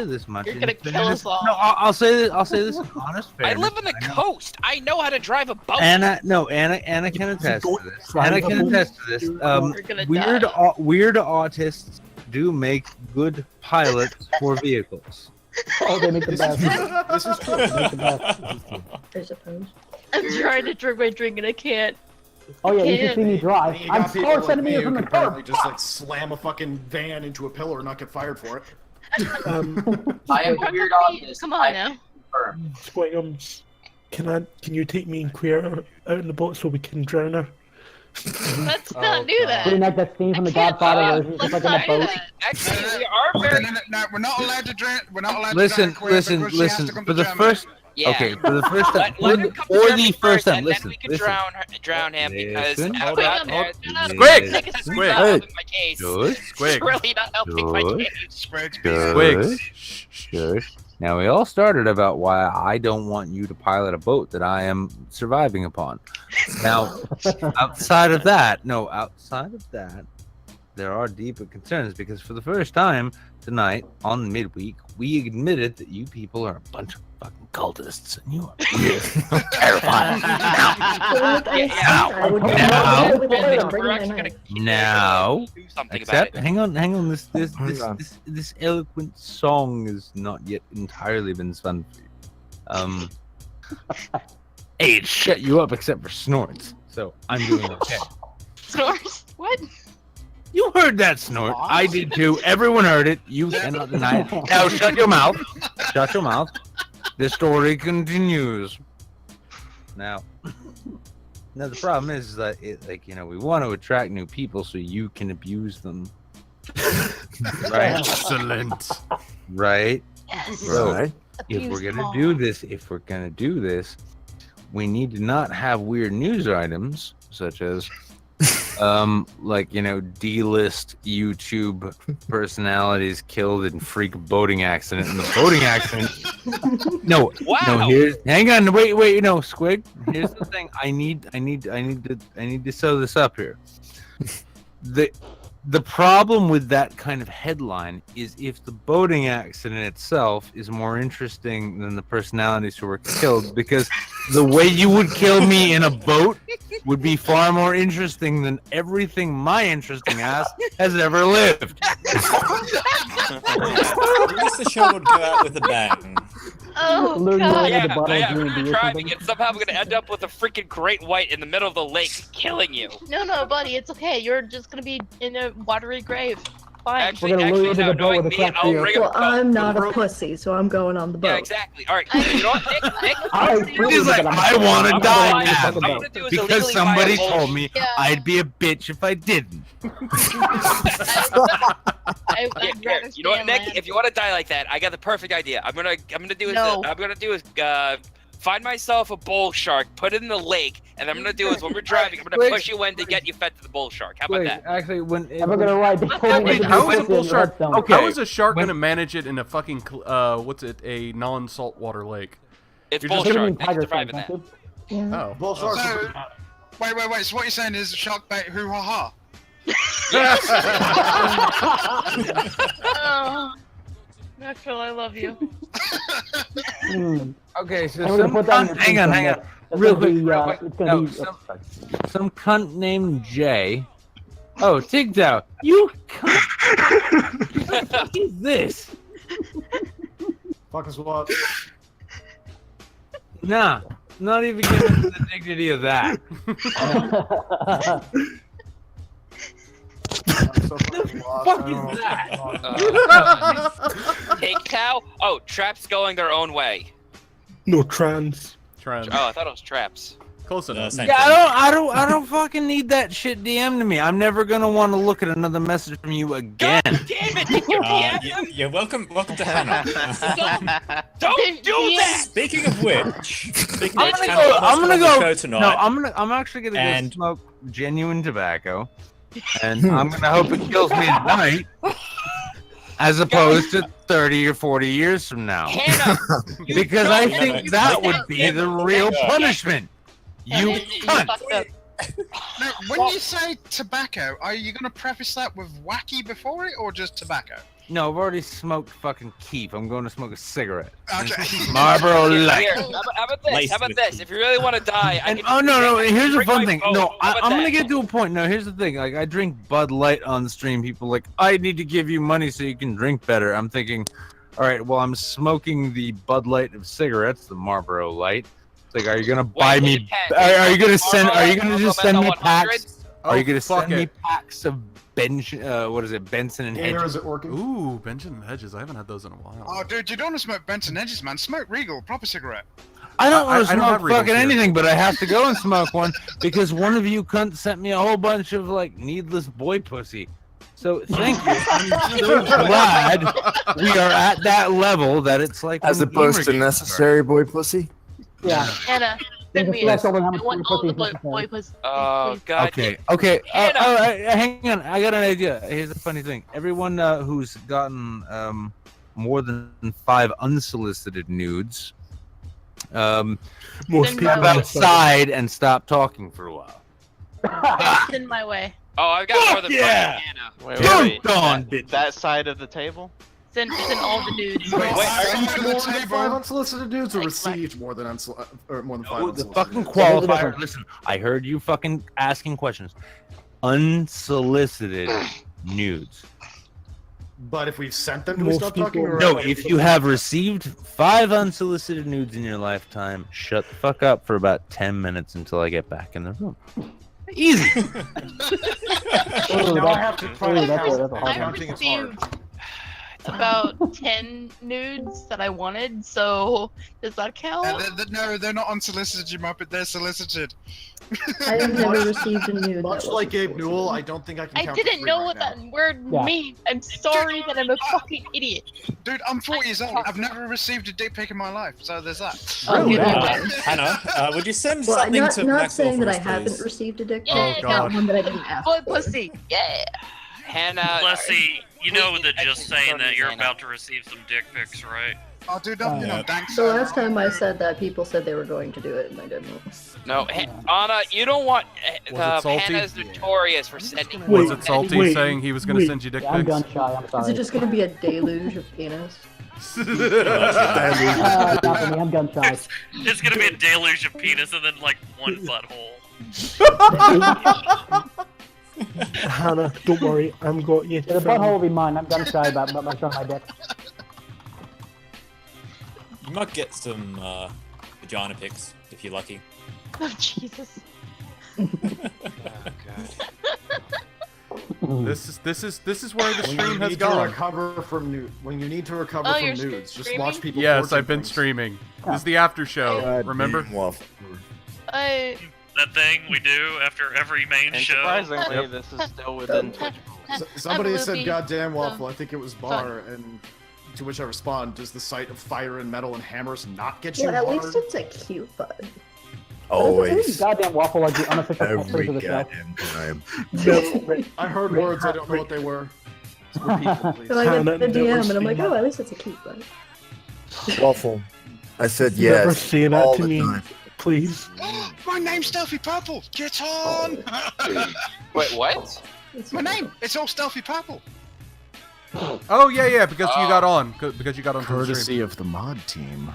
this much. You're gonna kill us all. No, I'll say this in honest fairness. I live on the coast. I know how to drive a boat. Anna can attest to this. Anna can attest to this. Weird autists do make good pilots for vehicles. Oh, they make the best. This is true. They make the best. I suppose. I'm trying to drink my drink and I can't. Oh yeah, you can see me drive. You I'm got people 4 like centimeters me from who the can apparently curb. just like slam a fucking van into a pillar and not get fired for it. I am weird on this. Come on now. Squigums, can you take me and Queer out in the boat so we can drown her? Let's not do that. Pretty like that scene from The Godfather where he's just like in a boat. Actually, we are very. No, we're not allowed to drink. We're not allowed Listen, to drown listen, because she has to listen. come For to the Germany. first. Yeah. Okay, for the first time, Let her come to or Germany the first time. and listen, then we could listen. drown him because Listen. out there, Squig! It's Squig! not helping my case. Good. It's really not helping my Good. case. Good. Good. Now we all started about why I don't want you to pilot a boat that I am surviving upon. Now, outside of that, there are deeper concerns because for the first time tonight on midweek, we admitted that you people are a bunch of fucking cultists and you are weird, terrifying. Now, except hang on. This eloquent song has not yet entirely been spun for you. Hey, it shut you up except for snorts, so I'm doing okay. Snorts? What? You heard that snort. I did too. Everyone heard it. You cannot deny it. Now shut your mouth. Shut your mouth. The story continues. Now the problem is that we want to attract new people so you can abuse them. Right? Excellent. Right? Yes. So, Right. if we're Abuse gonna them do this, we need to not have weird news items such as D-list YouTube personalities killed in freak boating accident. And the boating accident. No, hang on, wait, Squig. Here's the thing. I need to sew this up here. The problem with that kind of headline is if the boating accident itself is more interesting than the personalities who were killed, because the way you would kill me in a boat would be far more interesting than everything my interesting ass has ever lived. At least the show would go out with a bang. Oh, Lure you God. into the bottle of I'm Green Tea or driving, something. and somehow I'm gonna end up with a freaking great white in the middle of the lake, killing you. No, buddy, it's okay. You're just gonna be in a watery grave. Fine. Actually, We're gonna lure you into now the boat knowing with a me, crack I'll beer. rig a Well, I'm not a boat. pussy, so I'm going on the boat. Yeah, exactly. All right, you know what, Nick? He's like, I want to die now I'm gonna do is because illegally somebody buy a told me Yeah. I'd be a bitch if I didn't. I'd rather You know what, stay on Nick? land. If you want to die like that, I got the perfect idea. I'm gonna do is find myself a bull shark, put it in the lake, and I'm gonna do is when we're driving, I'm gonna push you in to get you fed to the bull shark. How about Wait, that? actually, I'm gonna ride the Wait, how is a bull shark? Okay. How is a shark When- gonna manage it in a fucking a non-saltwater lake? It's You're bull just- shark. Tiger Nick's driving that. Oh, Bull sharks. So, wait. So what you're saying is shark bait hoo ha ha? Oh, Maxwell, I love you. Okay, so And we're gonna some put that in cunt, the hang on. That's Real gonna quick, be, real quick. it's gonna No, be. some cunt named Jay. Oh, Tigdow, you cunt. What the fuck is this? Fuck is what? Nah, not even giving the dignity of that. Fuck is that? Pig cow? Oh, traps going their own way. No trans. Trans. Oh, I thought it was traps. Close enough. Same Yeah, thing. I don't fucking need that shit DM'd to me. I'm never gonna want to look at another message from you again. Damn it! You're You're welcome to Hannah. Don't do that! Speaking of which, I'm actually gonna go smoke genuine tobacco, and I'm gonna hope it kills me tonight, as opposed to 30 or 40 years from now. Hannah, because I think that would be the real punishment. You cunt. Now, when you say tobacco, are you going to preface that with wacky before it, or just tobacco? No, I've already smoked fucking keef. I'm going to smoke a cigarette. Okay. Marlboro Light. Here, how about this? How about this? If you really want to die, I can. Oh no! Here's the bring fun my thing. phone. No, How about I'm gonna that? get to a point. No, here's the thing. Like, I drink Bud Light on stream. People are like, I need to give you money so you can drink better. I'm thinking, all right, well, I'm smoking the Bud Light of cigarettes, the Marlboro Light. It's like, are you gonna buy me? Are you gonna send? Are you gonna just send me packs? Are you gonna send me packs of what is it, Benson and Hedges? Is it working? Ooh, Benson and Hedges. I haven't had those in a while. Oh, dude, you don't want to smoke Benson Hedges, man. Smoke Regal, proper cigarette. I don't want to I don't smoke have Regals fucking here. anything, but I have to go and smoke one because one of you cunts sent me a whole bunch of like needless boy pussy. So thank you. I'm so glad we are at that level that it's like As when opposed to Gamergate necessary boy pussy. Yeah. Anna, send me That's all I how much want all the pussy boy pussy. Oh God. Okay. Hang on. I got an idea. Here's the funny thing. Everyone who's gotten more than 5 unsolicited nudes, Most people step outside and stop talking for a while. Send my way. Oh, I've got more than yeah. Hannah. Wait. on, That side of the table? Send all the nudes. Wait, are you on the more than table. 5 unsolicited nudes or received more than more than 5 Oh, the unsolicited fucking nudes? qualifier. Listen, I heard you fucking asking questions. Unsolicited nudes. But if we've sent them, do we Most stop talking? people- Or No, if you have received 5 unsolicited nudes in your lifetime, shut the fuck up for about 10 minutes until I get back in the room. Easy. Now I have to try to that's count. a hard I one. Counting is hard. received about 10 nudes that I wanted, so does that count? No, they're not unsolicited, you muppet. They're solicited. I have never received a nude. Much that like wasn't Gabe Newell, solicited. I don't think I can I count didn't to 3 know right what now. that word Yeah. means. I'm sorry that I'm a fucking idiot. Dude, I'm 40 years old. I've never received a dick pic in my life, so there's that. Oh, yeah. Hannah, would you send Well, something not, to not Maxwell saying that I first, haven't please? received a dick pic. Yeah, Oh, not God. one that I didn't ask. Boy pussy. Yeah. Hannah. Leslie, you know that I just think saying so that does you're Hannah. about to receive some dick pics, right? Oh, dude, I've been on dank The last time I said that, people said they were going to do it, and I didn't. No, Anna, you don't want. Was it salty? Hannah's notorious for sending. Wait, Was it salty wait, saying he was going to wait. send you dick Yeah, I'm pics? gun shy. I'm Is sorry. it just going to be a deluge of penis? Not for me. I'm gun shy. It's gonna be a deluge of penis and then like one butthole. Hannah, don't worry, I'm got you. The butthole will be mine. I'm gun shy about showing my dick. You might get some vagina pics if you're lucky. Oh, Jesus. This is where the When you stream has need to gone. recover from nude, when you need to recover Oh, from you're nudes, just streaming? watch people. Yes, torture I've been things. streaming. This is the after show. Remember? I That thing we do after every main And show. surprisingly, Yep. this is still within Twitch. Somebody I'm said loopy, "goddamn waffle." so I think it was Bar, and to which I respond: does the sight of fire and metal and hammers not get you Yeah, at hard? least it's a cute bud. Isn't Always. goddamn waffle like the unofficial catchphrase Every of the show? goddamn time. I heard words. I don't know what they were. Repeat them, please. So I get Hannah, the never DM, and I'm like, seen oh, at least it's a cute bud. Waffle. I said Never yes. say that all to the me, time. please. Oh, my name's Stealthy Purple. Get on. Wait, what? My name. It's all Stealthy Purple. Oh yeah, because you got on. Because you got on to the stream. Courtesy of the mod team.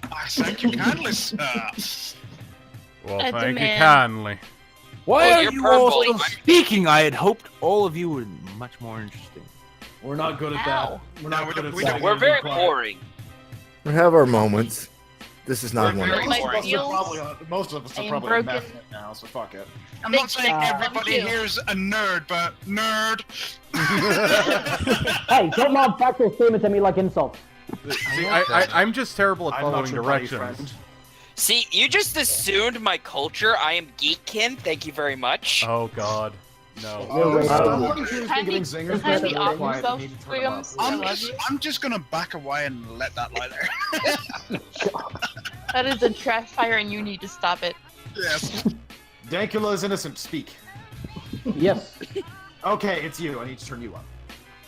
I thank you kindly, sir. Well, I thank you demand- kindly. Why Oh, are you're you all purple. still speaking? I had hoped all of you were much more interesting. We're not good at Ow. that. We're not No, good at we that. don't- We're very boring. We have our moments. This is not one of very them. Most of us I are am probably broken. meth now, so fuck it. I'm Big not saying fan. everybody Thank you. here is a nerd, but nerd. Hey, don't mom factor statements at me like insults. See, I'm just terrible at I'm not following your buddy directions. friend. See, you just assumed my culture. I am geekkin. Thank you very much. Oh God, no. What if you're Behind getting the- zingers? behind the They're awesome quiet, self you need to turn them up. freedoms. I love you. I'm just gonna back away and let that lie there. That is a trash fire, and you need to stop it. Yes. Dankula is innocent. Speak. Yes. Okay, it's you. I need to turn you up.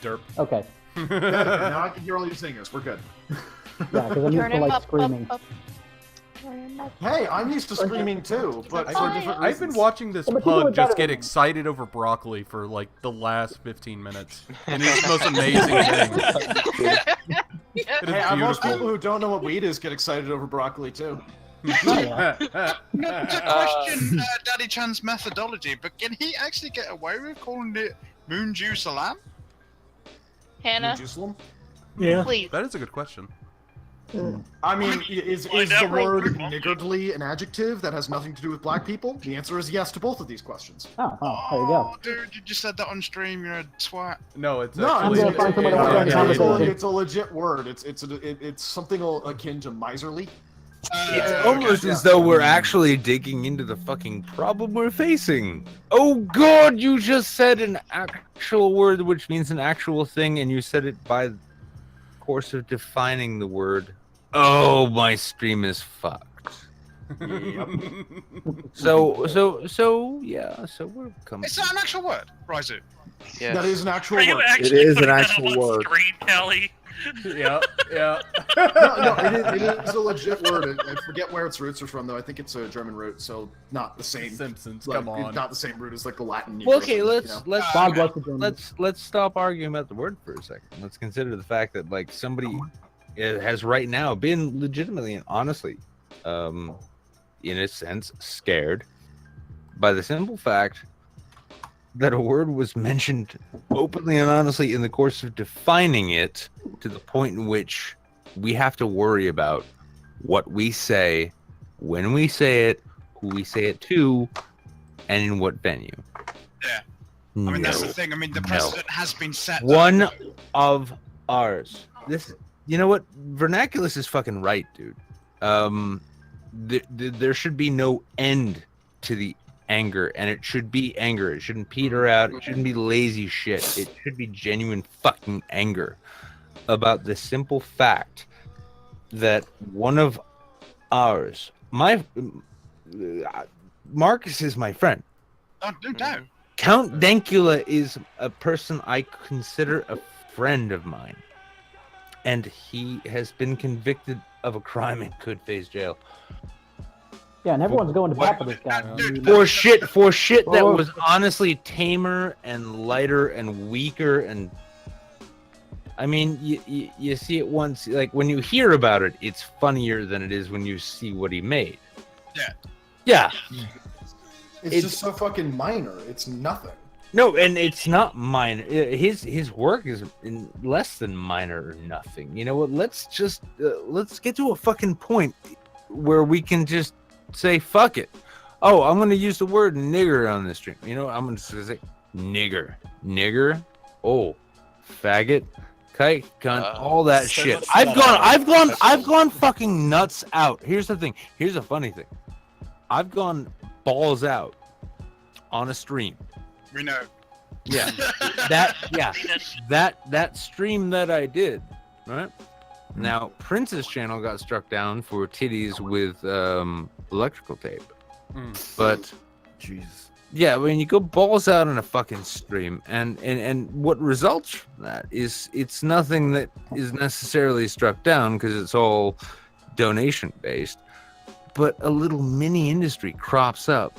Derp. Okay. Now I can hear all your singers. We're good. Yeah, because I'm used Turn to him like up, screaming. up. Turn him up. Hey, I'm used to screaming too, but for different reasons. I've been watching this Yeah, but you do pug it better just get than him. excited over broccoli for like the last 15 minutes, and it's the most amazing thing. It Hey, is I've watched people beautiful. who don't know what weed is get excited over broccoli too. Not to question Daddy Chan's methodology, but can he actually get away with calling it moon juice a lamb? Hannah, Jerusalem? Yeah. please. That is a good question. I mean, is the word niggardly an adjective that has nothing to do with black people? The answer is yes to both of these questions. Oh, there you go. Dude, you just said that on stream. You're a twat. No, it's No, actually, I'm gonna find someone else to have a conversation. it's a legit word. It's something akin to miserly. It's almost as though we're actually digging into the fucking problem we're facing. Oh god, you just said an actual word, which means an actual thing, and you said it by the course of defining the word. Oh, my stream is fucked. So yeah, so we're coming. Is that an actual word, Raizu? Yes. That is an actual Are you word. actually It is putting an that actual up on word. screen, Kelly? yeah. No, it is a legit word. I forget where its roots are from, though. I think it's a German root, so not the same. Simpsons, like, come on. Not the same root as like the Latin. Well, okay, equivalent, God bless the Germans. let's stop arguing about the word for a second. Let's consider the fact that like somebody has right now been legitimately and honestly, in a sense, scared by the simple fact that a word was mentioned openly and honestly in the course of defining it, to the point in which we have to worry about what we say, when we say it, who we say it to, and in what venue. Yeah. I mean, that's the thing. I mean, the precedent has been set. One of ours. This, you know what? Vernaculus is fucking right, dude. There should be no end to the anger, and it should be anger. It shouldn't peter out. It shouldn't be lazy shit. It should be genuine fucking anger about the simple fact that one of ours, Marcus is my friend. Oh, no doubt. Count Dankula is a person I consider a friend of mine, and he has been convicted of a crime and could face jail. Yeah, and everyone's going to bat for this guy. For shit that was honestly tamer and lighter and weaker, and I mean, you see it once, like when you hear about it, it's funnier than it is when you see what he made. Yeah. It's just so fucking minor. It's nothing. No, and it's not minor. His work is less than minor or nothing. You know what? Let's just let's get to a fucking point where we can just say fuck it. Oh, I'm gonna use the word nigger on this stream. You know, I'm gonna say nigger. Oh, faggot, kike, cunt, all that shit. I've gone fucking nuts out. Here's the thing. Here's a funny thing. I've gone balls out on a stream. We know. Yeah. That stream that I did, right? Now, Prince's channel got struck down for titties with electrical tape. But Jesus. Yeah, when you go balls out on a fucking stream, and what results from that is it's nothing that is necessarily struck down because it's all donation based, but a little mini industry crops up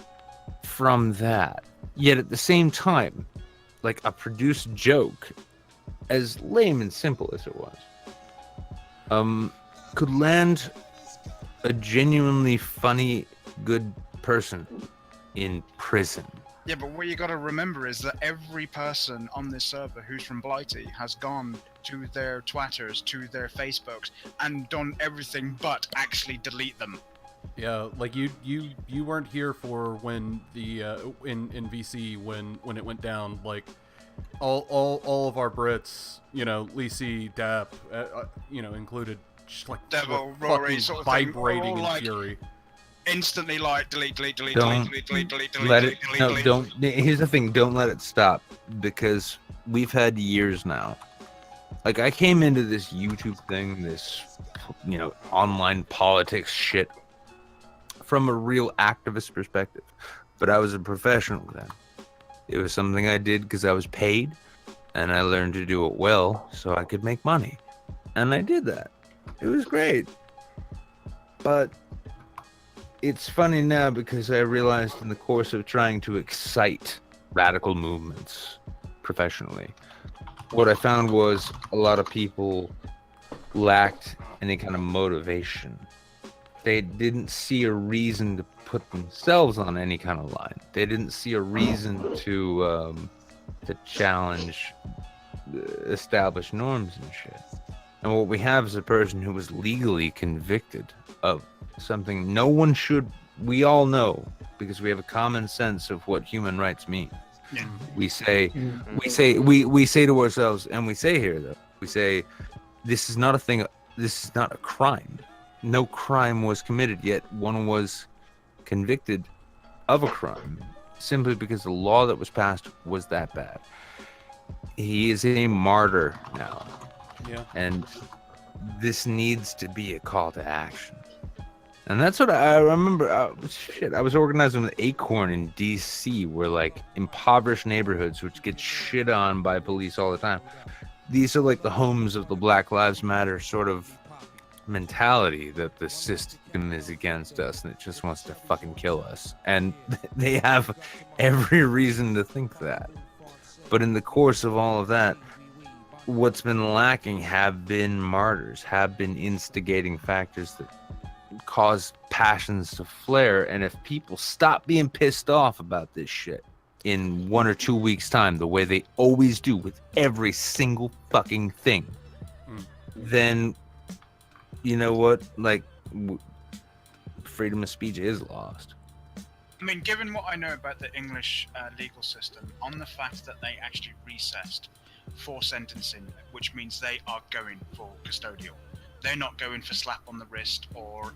from that. Yet at the same time, like a produced joke, as lame and simple as it was, could land a genuinely funny, good person in prison. Yeah, but what you got to remember is that every person on this server who's from Blighty has gone to their Twitters, to their Facebooks, and done everything but actually delete them. Yeah, like you weren't here for when the in VC when it went down. Like all of our Brits, you know, Lisi, Dap, you know, included, just like Devil, fucking Rory, sort of thing, vibrating in like, fury. Instantly, like delete. Don't let it. No, don't. Here's the thing. Don't let it stop, because we've had years now. Like, I came into this YouTube thing, this, online politics shit from a real activist perspective. But I was a professional then. It was something I did because I was paid, and I learned to do it well so I could make money. And I did that. It was great. But it's funny now because I realized in the course of trying to excite radical movements professionally, what I found was a lot of people lacked any kind of motivation. They didn't see a reason to put themselves on any kind of line. They didn't see a reason to challenge established norms and shit. And what we have is a person who was legally convicted of something no one should. We all know, because we have a common sense of what human rights mean. Yeah. We say to ourselves, and we say here though, we say, this is not a thing. This is not a crime. No crime was committed, yet one was convicted of a crime simply because the law that was passed was that bad. He is a martyr now. Yeah. And this needs to be a call to action. And that's what I remember. I was organizing with Acorn in DC, where like impoverished neighborhoods, which get shit on by police all the time. These are like the homes of the Black Lives Matter sort of mentality, that the system is against us and it just wants to fucking kill us. And they have every reason to think that. But in the course of all of that, what's been lacking have been martyrs, have been instigating factors that cause passions to flare. And if people stop being pissed off about this shit in 1 or 2 weeks' time, the way they always do with every single fucking thing, then you know what? Like, freedom of speech is lost. I mean, given what I know about the English legal system, on the fact that they actually recessed for sentencing, which means they are going for custodial. They're not going for slap on the wrist or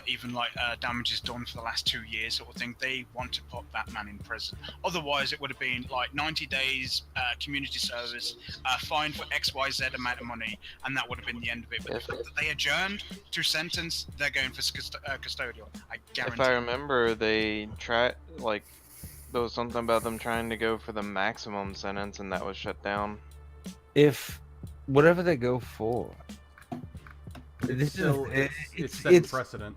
even like damages done for the last 2 years sort of thing. They want to put that man in prison. Otherwise, it would have been like 90 days community service, fined for XYZ amount of money, and that would have been the end of it. But the fact that they adjourned to sentence, they're going for custodial. I guarantee. If I remember, they tried, like, there was something about them trying to go for the maximum sentence, and that was shut down. If whatever they go for, this it's setting precedent.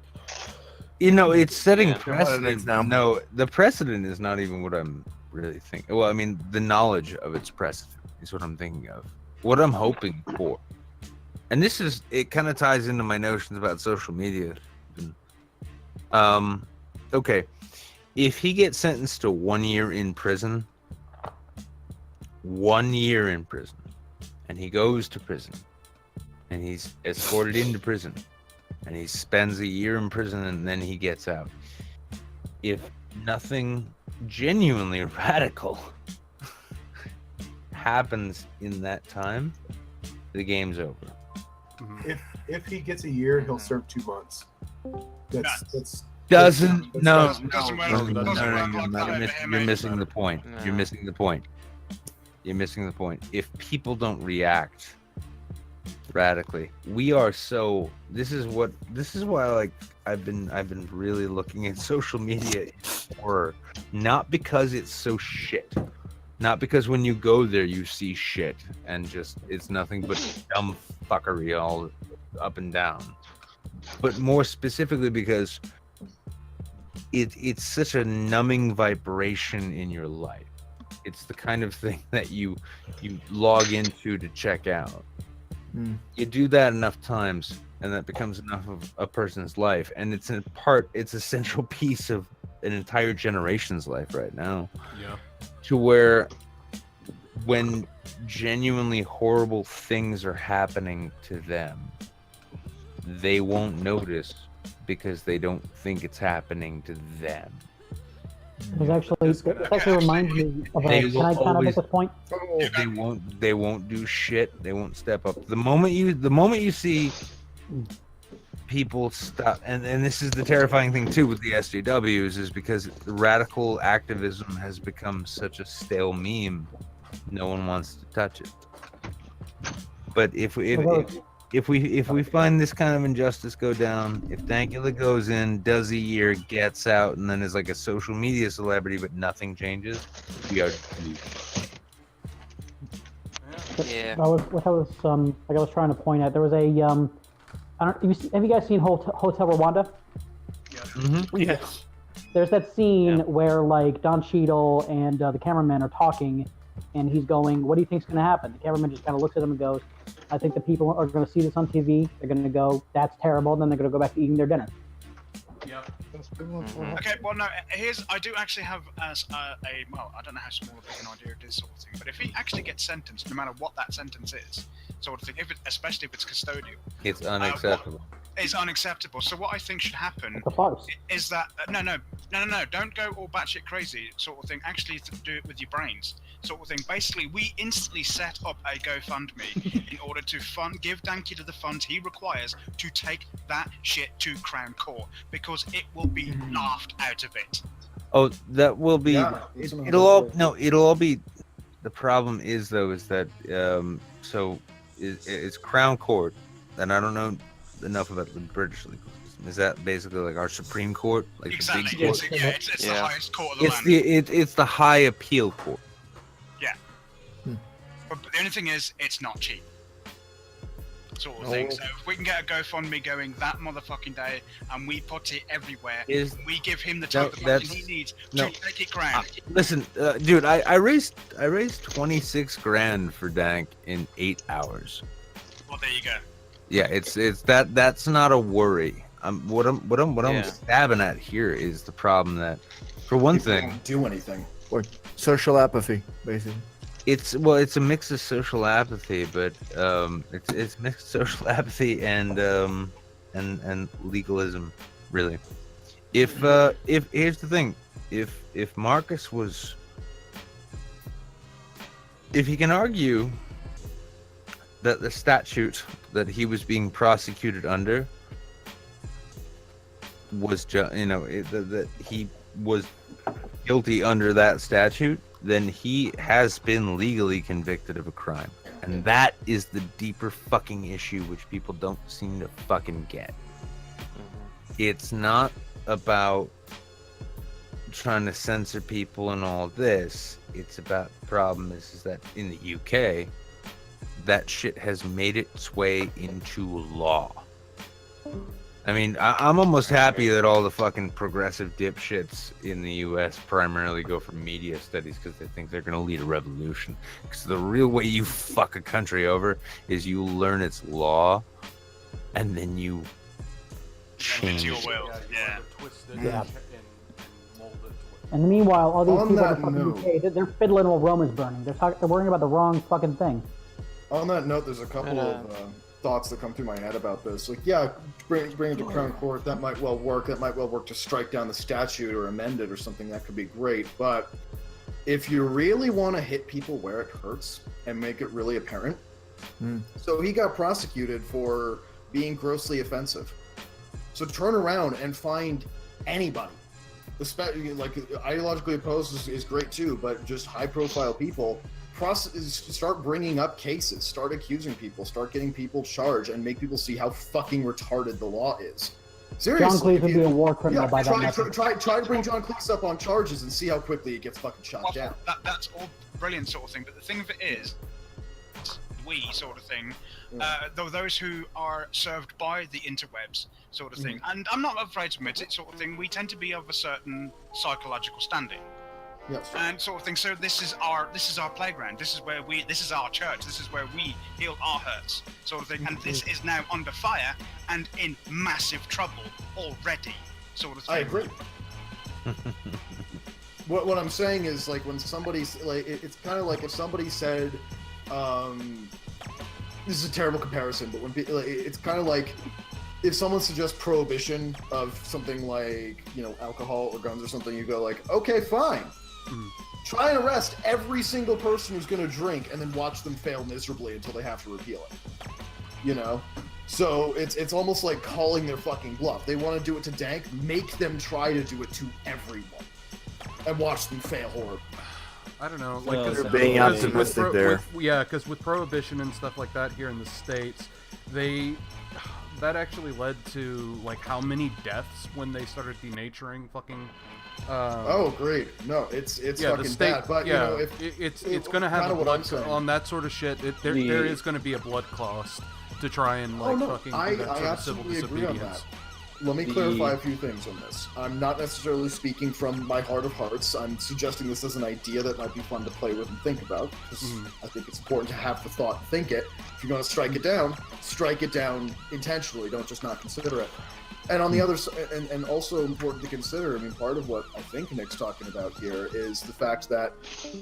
It's setting precedent. No, the precedent is not even what I'm really thinking. Well, I mean, the knowledge of its precedent is what I'm thinking of. What I'm hoping for, and it kind of ties into my notions about social media. Okay, if he gets sentenced to 1 year in prison, 1 year in prison, and he goes to prison, and he's escorted into prison, and he spends a year in prison, and then he gets out. If nothing genuinely radical happens in that time, the game's over. If he gets a year, he'll serve 2 months. You're missing the point. You're missing the point. You're missing the point. If people don't react radically, we are so. This is why, like, I've been really looking at social media horror, not because it's so shit, not because when you go there you see shit and just it's nothing but dumb fuckery all up and down, but more specifically because it's such a numbing vibration in your life. It's the kind of thing that you log into to check out. You do that enough times, and that becomes enough of a person's life, and it's a central piece of an entire generation's life right now. Yeah. To where when genuinely horrible things are happening to them, they won't notice because they don't think it's happening to them. It actually reminds me of a, can I kind of make this point? They won't do shit. They won't step up. The moment you see people stop, and this is the terrifying thing too with the SJWs, is because radical activism has become such a stale meme. No one wants to touch it. But if we find this kind of injustice go down, if Dankula goes in, does a year, gets out, and then is like a social media celebrity, but nothing changes, we are doomed. Yeah. I was trying to point at. There was a have you guys seen Hotel Rwanda? Mm-hmm. Yes. There's that scene where like Don Cheadle and the cameraman are talking, and he's going, "What do you think's going to happen?" The cameraman just kind of looks at him and goes, "I think the people are going to see this on TV. They're going to go, that's terrible. Then they're going to go back to eating their dinner." Yep. Okay, well, no, I do actually have well, I don't know how small or big an idea it is, sort of thing, but if he actually gets sentenced, no matter what that sentence is, sort of thing, especially if it's custodial, it's unacceptable. It's unacceptable. So what I think should happen is that no, don't go all batshit crazy, sort of thing. Actually, do it with your brains, sort of thing. Basically, we instantly set up a GoFundMe in order to give Dankula the funds he requires to take that shit to Crown Court, because it will be laughed out of it. Oh, that will be. It'll all be. The problem is though, is that it's Crown Court, and I don't know enough about the British legal system. Is that basically like our Supreme Court, like exactly? The big court? It's the highest court of the land. It's the High Appeal Court. Yeah. But the only thing is, it's not cheap. Sort of thing. So if we can get a GoFundMe going that motherfucking day, and we put it everywhere, we give him the type of money he needs to take it Crown. Listen, dude, I raised 26 grand for Dank in 8 hours. Well, there you go. Yeah, it's that's not a worry. What I'm stabbing at here is the problem that, for one thing, don't do anything. Or social apathy, basically. It's a mix of social apathy, but it's mixed social apathy and legalism, really. If here's the thing, if Marcus was, if he can argue that the statute that he was being prosecuted under was that he was guilty under that statute, then he has been legally convicted of a crime. And that is the deeper fucking issue which people don't seem to fucking get. It's not about trying to censor people and all this. It's about, the problem is that in the UK, that shit has made its way into law. I mean, I'm almost happy that all the fucking progressive dipshits in the US primarily go for media studies, because they think they're going to lead a revolution. Because the real way you fuck a country over is you learn its law, and then you change it. Yeah. And meanwhile, all these people in the fucking UK, they're fiddling while Rome is burning. They're worrying about the wrong fucking thing. On that note, there's a couple of thoughts that come through my head about this. Like, yeah, bring it to Crown Court. That might well work. That might well work to strike down the statute or amend it or something. That could be great. But if you really want to hit people where it hurts and make it really apparent, so he got prosecuted for being grossly offensive. So turn around and find anybody, especially like ideologically opposed is great too, but just high-profile people. Start bringing up cases, start accusing people, start getting people charged, and make people see how fucking retarded the law is. Seriously, John Cleese would be a war criminal by that try to bring John Cleese up on charges and see how quickly he gets fucking shot down. That's all brilliant sort of thing, but the thing of it is, we sort of thing, those who are served by the interwebs sort of thing, and I'm not afraid to admit it, sort of thing, we tend to be of a certain psychological standing. Yes. And sort of thing. So this is our playground. This is our church. This is where we heal our hurts, sort of thing. And this is now under fire and in massive trouble already, sort of thing. I agree. What I'm saying is, like, when somebody's like, it's kind of like if somebody said, this is a terrible comparison, but when it's kind of like if someone suggests prohibition of something like, alcohol or guns or something, you go like, okay, fine. Try and arrest every single person who's going to drink and then watch them fail miserably until they have to repeal it. So it's almost like calling their fucking bluff. They want to do it to Dank, make them try to do it to everyone and watch them fail horribly. I don't know, like You're being optimistic there. Because with prohibition and stuff like that here in the States, that actually led to like how many deaths when they started denaturing fucking. Oh, great! No, it's fucking bad. But you know, it's gonna have a blood on that sort of shit. There is gonna be a blood cost to try and fucking prevent sort of civil disobedience. Let me clarify a few things on this. I'm not necessarily speaking from my heart of hearts. I'm suggesting this as an idea that might be fun to play with and think about. Because I think it's important to have the thought and think it. If you're going to strike it down intentionally. Don't just not consider it. And on the other side, and also important to consider, I mean, part of what I think Nick's talking about here is the fact that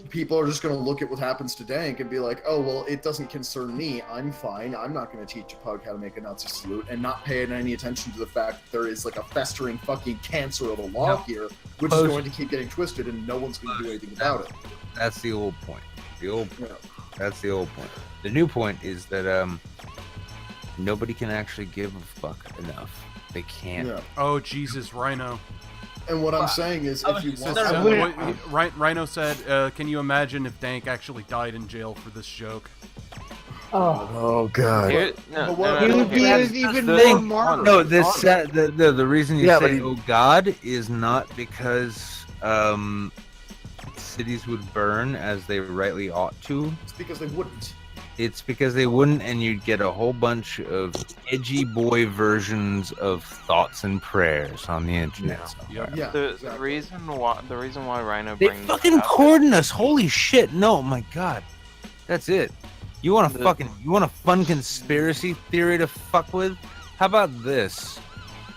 people are just going to look at what happens to Dank and be like, oh, well, it doesn't concern me. I'm fine. I'm not going to teach a pug how to make a Nazi salute, and not paying any attention to the fact that there is like a festering fucking cancer of a law here, which is going to keep getting twisted, and no one's going to do anything about it. That's the old point. That's the old point. The new point is that nobody can actually give a fuck enough. They can't. Yeah. Oh Jesus, Rhino. And what I'm saying is, if you want, Rhino said, "Can you imagine if Dank actually died in jail for this joke?" Oh God. The reason you say "oh God" is not because cities would burn as they rightly ought to. It's because they wouldn't. It's because they wouldn't, and you'd get a whole bunch of edgy boy versions of thoughts and prayers on the internet. The reason why Rhino brings they fucking cordon us. Holy shit! No, my God, that's it. You want a fun conspiracy theory to fuck with? How about this?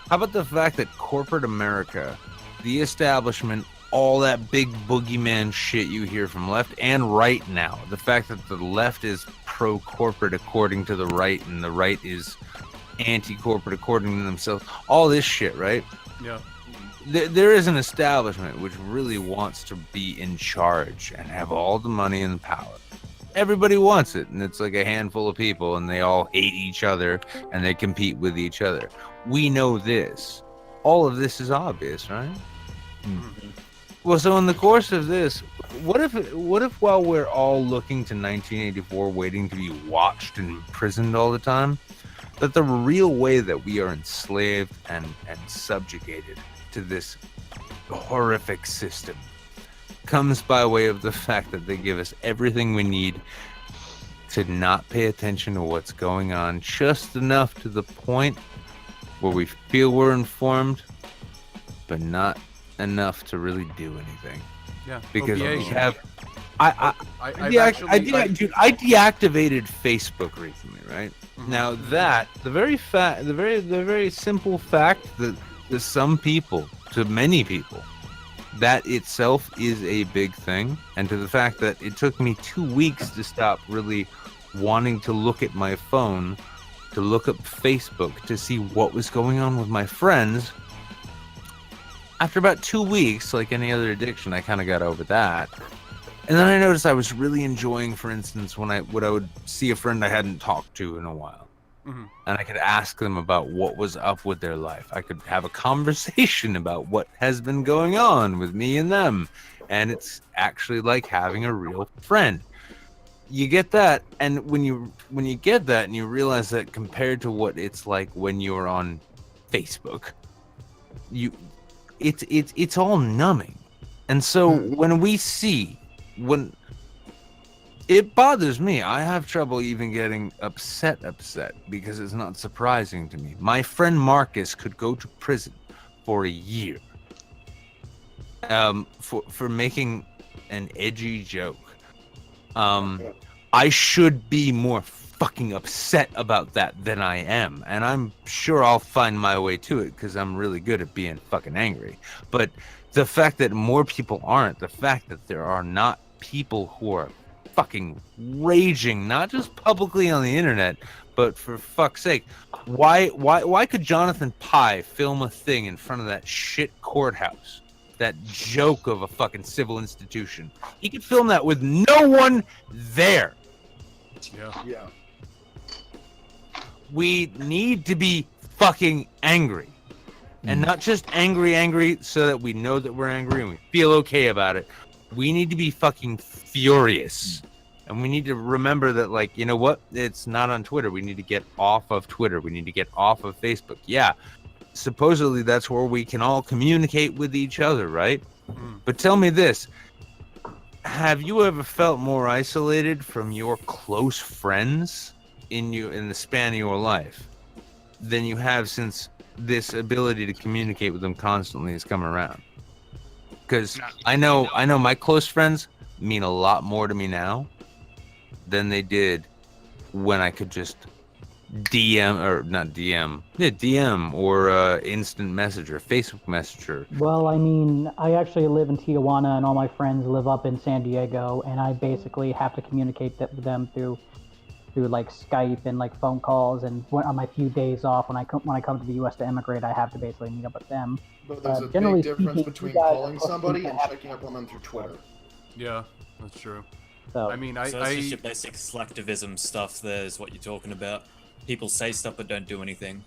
How about the fact that corporate America, the establishment, all that big boogeyman shit you hear from left and right now, the fact that the left is pro-corporate according to the right and the right is anti-corporate according to themselves, all this shit, right? Yeah. There is an establishment which really wants to be in charge and have all the money and the power. Everybody wants it, and it's like a handful of people, and they all hate each other, and they compete with each other. We know this. All of this is obvious, right? Mm-hmm. Well, so in the course of this, what if while we're all looking to 1984, waiting to be watched and imprisoned all the time, that the real way that we are enslaved and subjugated to this horrific system comes by way of the fact that they give us everything we need to not pay attention to what's going on, just enough to the point where we feel we're informed, but not enough to really do anything. Yeah, because OVA. We have. I deactivated Facebook recently, right? Mm-hmm. Now that the very simple fact that to some people, to many people, that itself is a big thing, and to the fact that it took me 2 weeks to stop really wanting to look at my phone, to look up Facebook to see what was going on with my friends. After about 2 weeks, like any other addiction, I kind of got over that. And then I noticed I was really enjoying, for instance, when I would see a friend I hadn't talked to in a while. Mm-hmm. And I could ask them about what was up with their life. I could have a conversation about what has been going on with me and them. And it's actually like having a real friend. You get that, and when you get that and you realize that compared to what it's like when you're on Facebook, it's all numbing. And so when it bothers me, I have trouble even getting upset because it's not surprising to me. My friend Marcus could go to prison for a year for making an edgy joke. I should be more fucking upset about that than I am, and I'm sure I'll find my way to it because I'm really good at being fucking angry. But the fact that more people aren't, the fact that there are not people who are fucking raging, not just publicly on the internet, but for fuck's sake, why could Jonathan Pye film a thing in front of that shit courthouse, that joke of a fucking civil institution? He could film that with no one there. Yeah. We need to be fucking angry. And not just angry so that we know that we're angry and we feel okay about it, we need to be fucking furious. And we need to remember that, like, you know what? It's not on Twitter. We need to get off of Twitter. We need to get off of Facebook. Yeah, supposedly that's where we can all communicate with each other, right? But tell me this. Have you ever felt more isolated from your close friends in the span of your life than you have since this ability to communicate with them constantly has come around? Because I know my close friends mean a lot more to me now than they did when I could just DM or instant messenger, Facebook Messenger. Well, I mean, I actually live in Tijuana, and all my friends live up in San Diego, and I basically have to communicate with them through like Skype and like phone calls. And on my few days off, when I come to the U.S. to immigrate, I have to basically meet up with them. But there's a big difference between calling somebody and checking up on them through Twitter. Yeah, that's true. So, I mean, so that's just your basic selectivism stuff. There is what you're talking about. People say stuff but don't do anything.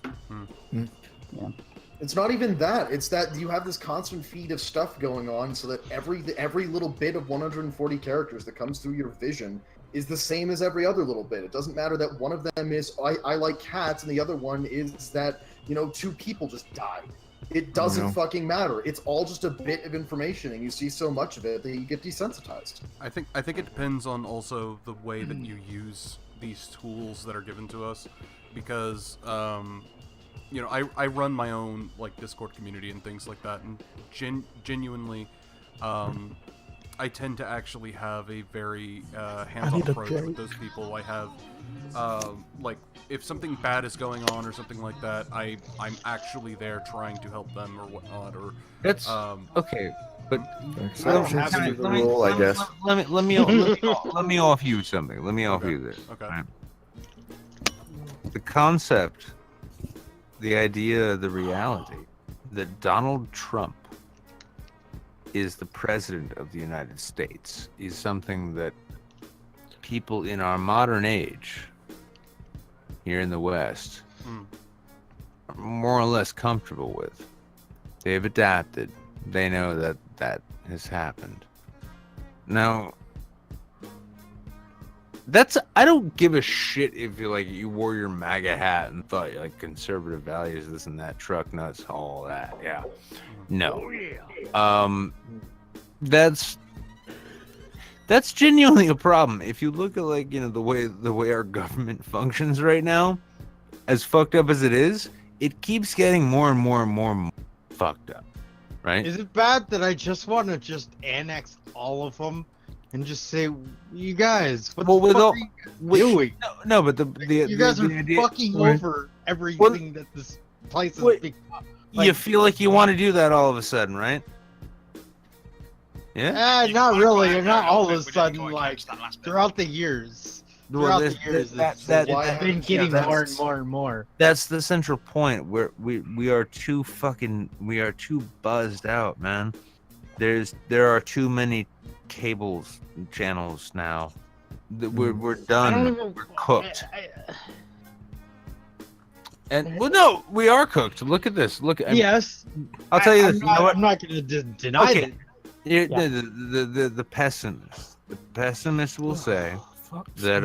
Yeah. It's not even that. It's that you have this constant feed of stuff going on, so that every little bit of 140 characters that comes through your vision is the same as every other little bit. It doesn't matter that one of them is I like cats and the other one is that, you know, 2 people just died. It doesn't fucking matter. It's all just a bit of information, and you see so much of it that you get desensitized. I think it depends on also the way that you use these tools that are given to us, because you know, I run my own like Discord community and things like that, and genuinely I tend to actually have a very hands-on approach with those people. I have like, if something bad is going on or something like that, I'm actually there trying to help them or whatnot. Or that's okay, but rule, I guess. Let me offer you something. Let me offer you this. Okay. Right? The concept, the idea, the reality that Donald Trump is the president of the United States is something that people in our modern age here in the West are more or less comfortable with. They've adapted. They know that that has happened. Now, I don't give a shit if you wore your MAGA hat and thought like conservative values, this and that, truck nuts, all that. Yeah. No. That's genuinely a problem. If you look at like, you know, the way our government functions right now, as fucked up as it is, it keeps getting more and more and more fucked up. Right? Is it bad that I just want to just annex all of them and just say, you guys, what the fuck are you doing? No, but you guys are fucking over everything that this place is big. You feel like you want to do that all of a sudden, right? Yeah? Not really. Not all of a sudden, like, throughout the years. It's been getting more and more and more. That's the central point where we are too buzzed out, man. There are too many cables channels now. We're done. We're cooked. And well, no, we are cooked. Look at this. Yes. I'll tell you this. You know what? I'm not going to deny it. The pessimist will say that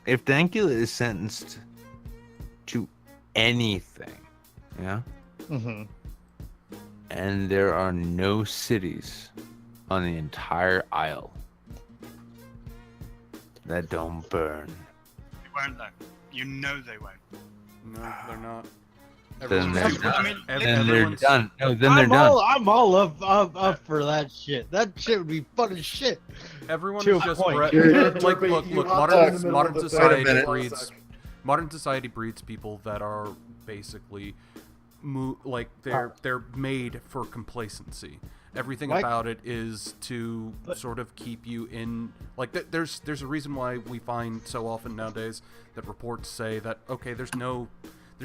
if Dankula is sentenced to anything, yeah, and there are no cities on the entire isle that don't burn, They won't though. You know they won't. No, they're not. Then they're done. Then they're done. No, then they're done. done. I'm all up for that shit. That shit would be fun as shit. Everyone is just look. Modern society breeds people that are basically they're made for complacency. Everything about it is to sort of keep you in there's a reason why we find so often nowadays that reports say that okay, there's no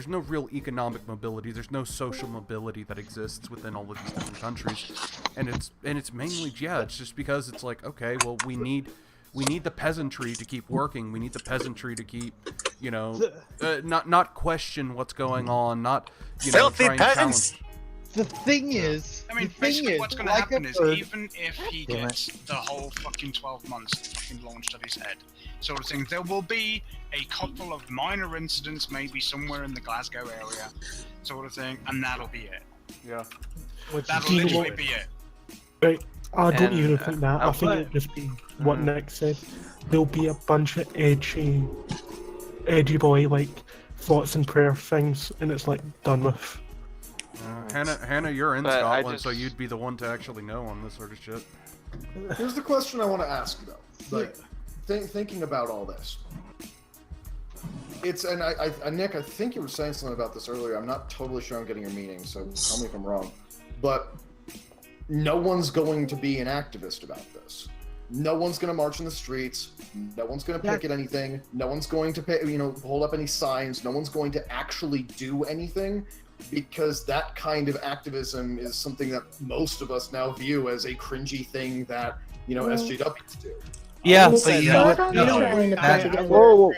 real economic mobility, there's no social mobility that exists within all of these different countries, and it's mainly it's just because it's like, okay, well, we need the peasantry to keep working, we need the peasantry to keep, not question what's going on, not filthy peasants. The thing is, I mean, basically what's going to happen is even if he gets the whole fucking 12 months fucking launched at his head, sort of thing, there will be a couple of minor incidents, maybe somewhere in the Glasgow area, sort of thing, and that'll be it. Yeah. That'll literally be it. Right. I don't even think that. I think it'll just be what Nick said. There'll be a bunch of edgy boy like thoughts and prayer things, and it's like done with. Hannah, you're in Scotland, so you'd be the one to actually know on this sort of shit. Here's the question I want to ask, though. Like, thinking about all this, it's Nick, I think you were saying something about this earlier. I'm not totally sure I'm getting your meaning, so tell me if I'm wrong. But no one's going to be an activist about this. No one's going to march in the streets. No one's going to picket anything. No one's going to hold up any signs. No one's going to actually do anything. Because that kind of activism is something that most of us now view as a cringy thing that, SJWs do. Yeah, but you know what? Whoa.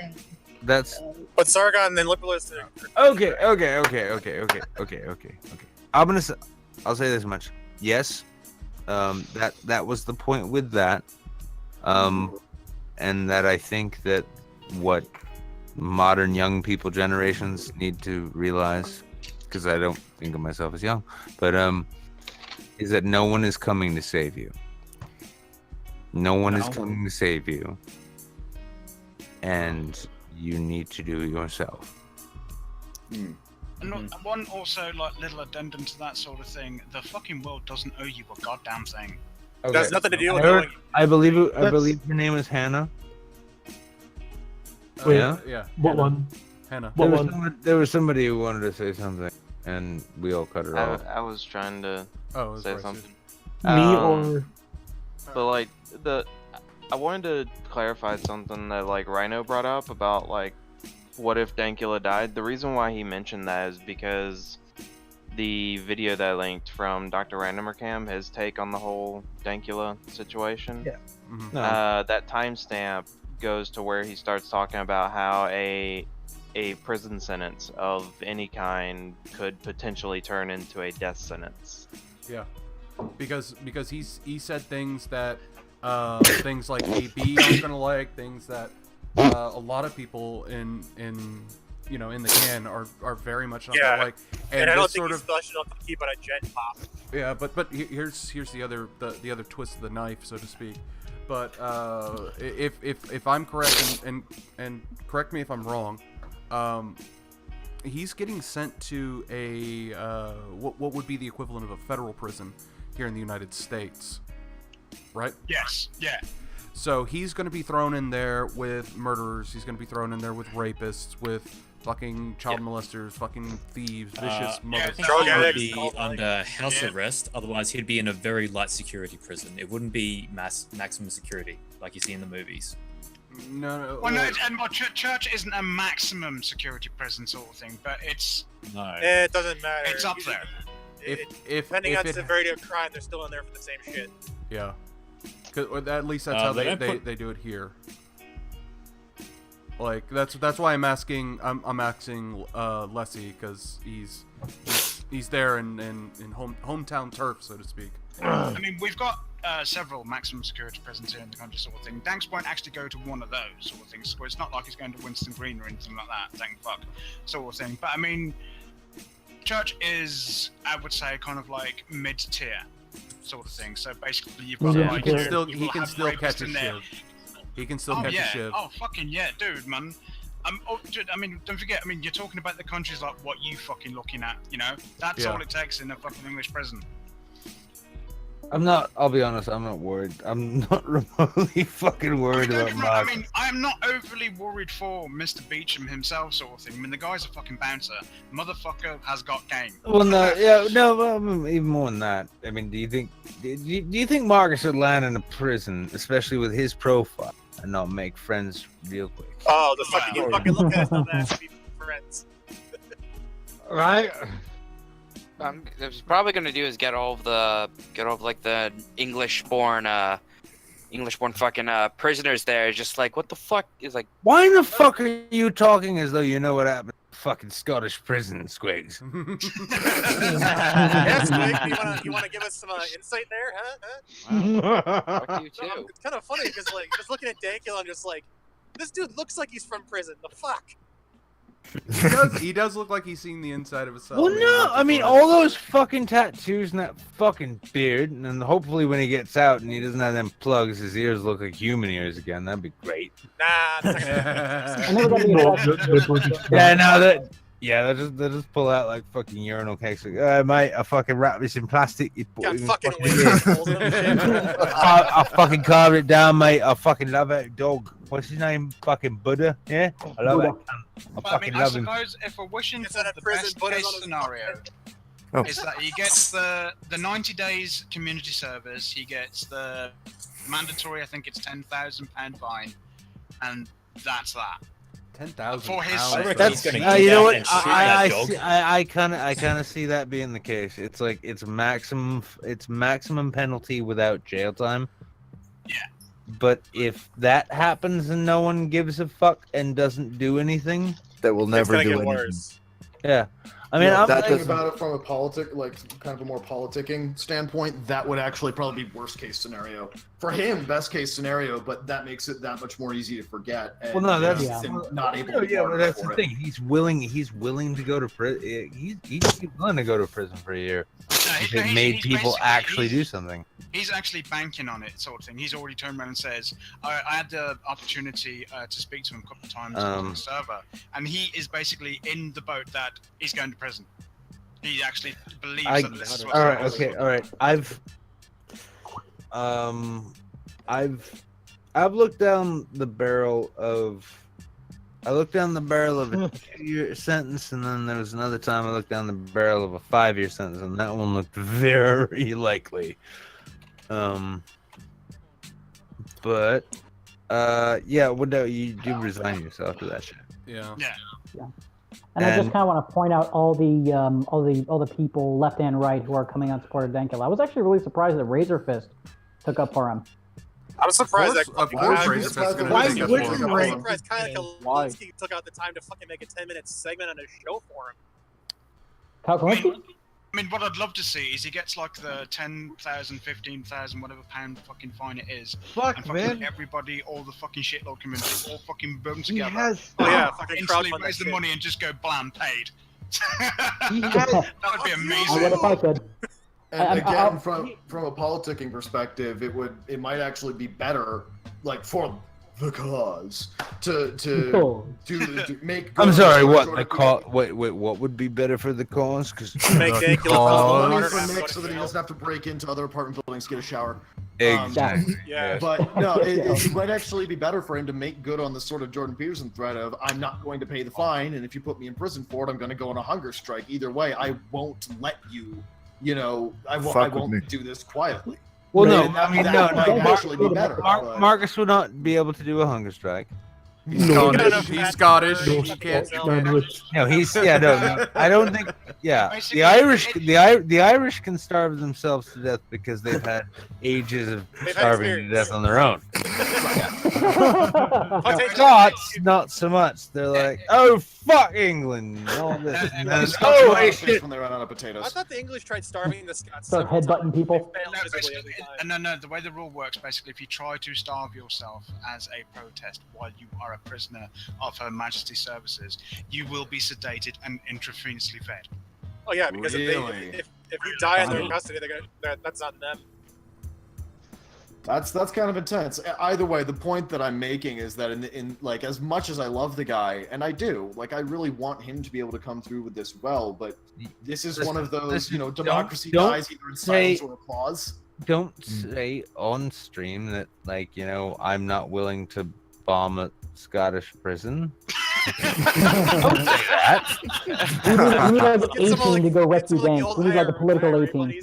That's. But Sargon, then liberalistic. Okay. I'll say this much. Yes, that was the point with that, and that I think that what modern young people generations need to realize, because I don't think of myself as young, but is that no one is coming to save you. No one is coming to save you, and you need to do it yourself. And one also little addendum to that sort of thing: the fucking world doesn't owe you a goddamn thing. Okay. That's nothing to do with I believe her name is Hannah. Wait, yeah. What one? Hannah. There was somebody who wanted to say something, and we all cut her off. I was trying to say something. Me or? But I wanted to clarify something that Rhino brought up about what if Dankula died. The reason why he mentioned that is because the video that I linked from Dr. Randomercam, his take on the whole Dankula situation. Yeah. Mm-hmm. That timestamp goes to where he starts talking about how a prison sentence of any kind could potentially turn into a death sentence. Yeah, because he said things that things like AB aren't gonna like, things that a lot of people in the can are very much not gonna like. And I don't think he's flush enough to keep it a jet pop. Yeah, but here's the other twist of the knife, so to speak. But if I'm correct, and correct me if I'm wrong, he's getting sent to a what would be the equivalent of a federal prison here in the United States, right? Yes. Yeah. So he's going to be thrown in there with murderers. He's going to be thrown in there with rapists, with fucking child molesters, fucking thieves, vicious motherfuckers. He would be under house arrest. Otherwise, he'd be in a very light security prison. It wouldn't be maximum security like you see in the movies. No. Well, no, and church isn't a maximum security prison sort of thing, but it's. No. It doesn't matter. It's up there. Depending on severity of crime, they're still in there for the same shit. Yeah. At least that's how they do it here. Like that's why I'm asking Lessie, because he's there in hometown turf, so to speak. I mean, we've got several maximum security prisons here in the country, sort of thing. Danks won't actually go to one of those sort of things. So it's not like he's going to Winston Green or anything like that. Thank fuck, sort of thing. But I mean, church is, I would say, kind of like mid-tier sort of thing. So basically, you've got he can still catch a shiv. He can still catch a shiv. Oh fucking yeah, dude, man. I mean, don't forget. I mean, you're talking about the countries like what you fucking looking at. You know, that's all it takes in a fucking English prison. I'll be honest, I'm not worried. I'm not remotely fucking worried about Mark. I mean, I'm not overly worried for Mr. Beecham himself, sort of thing. I mean, the guy's a fucking bouncer. Motherfucker has got game. Well, even more than that. I mean, do you think Marcus should land in a prison, especially with his profile, and not make friends real quick? Oh, the fucking you fucking look at us, don't ask me for friends. Right. What he's probably gonna do is get all of like the English-born fucking prisoners there. Just like, what the fuck is like? Why the fuck are you talking as though you know what happened fucking Scottish prison, Squigs. Yeah, Squig, you wanna give us some insight there, huh? Fuck you too. It's kind of funny because like just looking at Dankula, I'm just like, this dude looks like he's from prison. The fuck? He does look like he's seen the inside of a cell. Well, no, I mean, all those fucking tattoos and that fucking beard, and then hopefully when he gets out and he doesn't have them plugs, his ears look like human ears again. That'd be great. Nah. Yeah, no, they'll just pull out like fucking urinal cakes. Like, mate, I fucking wrap this in plastic. You put Got it in fucking fucking wings holes in them and shit. I fucking carved it down, mate. I fucking love that dog. What's his name? Fucking Buddha. Yeah, I love it. I fucking love him. suppose if we're wishing for the best case scenario, is that he gets the 90 days community service, he gets the mandatory, I think it's £10,000 fine, and that's that. 10,000 for his pounds. That's you know what? I kind of see that being the case. It's like it's maximum penalty without jail time. Yeah. But if that happens and no one gives a fuck and doesn't do anything, that will never do anything. Worse. Yeah. I mean, I'm thinking about it from a kind of a more politicking standpoint, that would actually probably be worst case scenario. For him, best case scenario, but that makes it that much more easy to forget. And, well, no, that's not able to. Yeah, but that's the thing. He's willing to go to prison. He's willing to go to prison for a year. If it made people actually do something. He's actually banking on it, sort of thing. He's already turned around and says, I had the opportunity to speak to him a couple of times on the server, and he is basically in the boat that he's going to prison. He actually believes that this is what's all right, okay, all right. I've looked down the barrel of a 2-year sentence, and then there was another time I looked down the barrel of a 5-year sentence, and that one looked very likely. But yeah, you do resign yourself to that shit. Yeah. And I just kind of want to point out all the people left and right who are coming out in support of Dankula. I was actually really surprised that Razor Fist took up for him. I'm surprised Of course Razor Fist is Why going to wouldn't take Razor up Fist kind of Kalinske took out the time to fucking make a 10-minute segment on his show for him? I mean, what I'd love to see is he gets like the 10,000, 15,000, whatever pound fucking fine it is. Fuck, and fucking man. Everybody, all the fucking shitload community, all fucking boom together. Fucking instantly crowdfund raise that the shit. money and just go blam, paid. That would be amazing. I would if I could. And again, from a politicking perspective, it might actually be better, like for the cause, to make. I'm sorry. What the cause? Wait. What would be better for the cause? Because make money for Nick so that he doesn't have to break into other apartment buildings to get a shower. Exactly. Yeah. But no, it might actually be better for him to make good on the sort of Jordan Peterson threat of I'm not going to pay the fine, and if you put me in prison for it, I'm going to go on a hunger strike. Either way, I won't let you. You know, I won't do this quietly. Well, no, And that I mean, might no. actually be better. but- Marcus would not be able to do a hunger strike. He's Scottish. He can't. No, he's no. I don't think. Yeah, the Irish can starve themselves to death because they've had ages of starving to death on their own. Scots, not so much. They're like, oh fuck England, and all this. And then, oh hey, shit. When they run out of potatoes. I thought the English tried starving the Scots. Start headbutting people. No, the way the rule works, basically, if you try to starve yourself as a protest while you are a prisoner of Her Majesty's services, you will be sedated and intravenously fed. Oh yeah, because if you die in their custody, that's on them. That's kind of intense. Either way, the point that I'm making is that in like as much as I love the guy, and I do, like I really want him to be able to come through with this well, but this is one of those, democracy dies either in silence or applause. Don't say on stream that I'm not willing to bomb a Scottish prison. Don't say that. We need like 18 to go rescue gangs. We need like a political 18.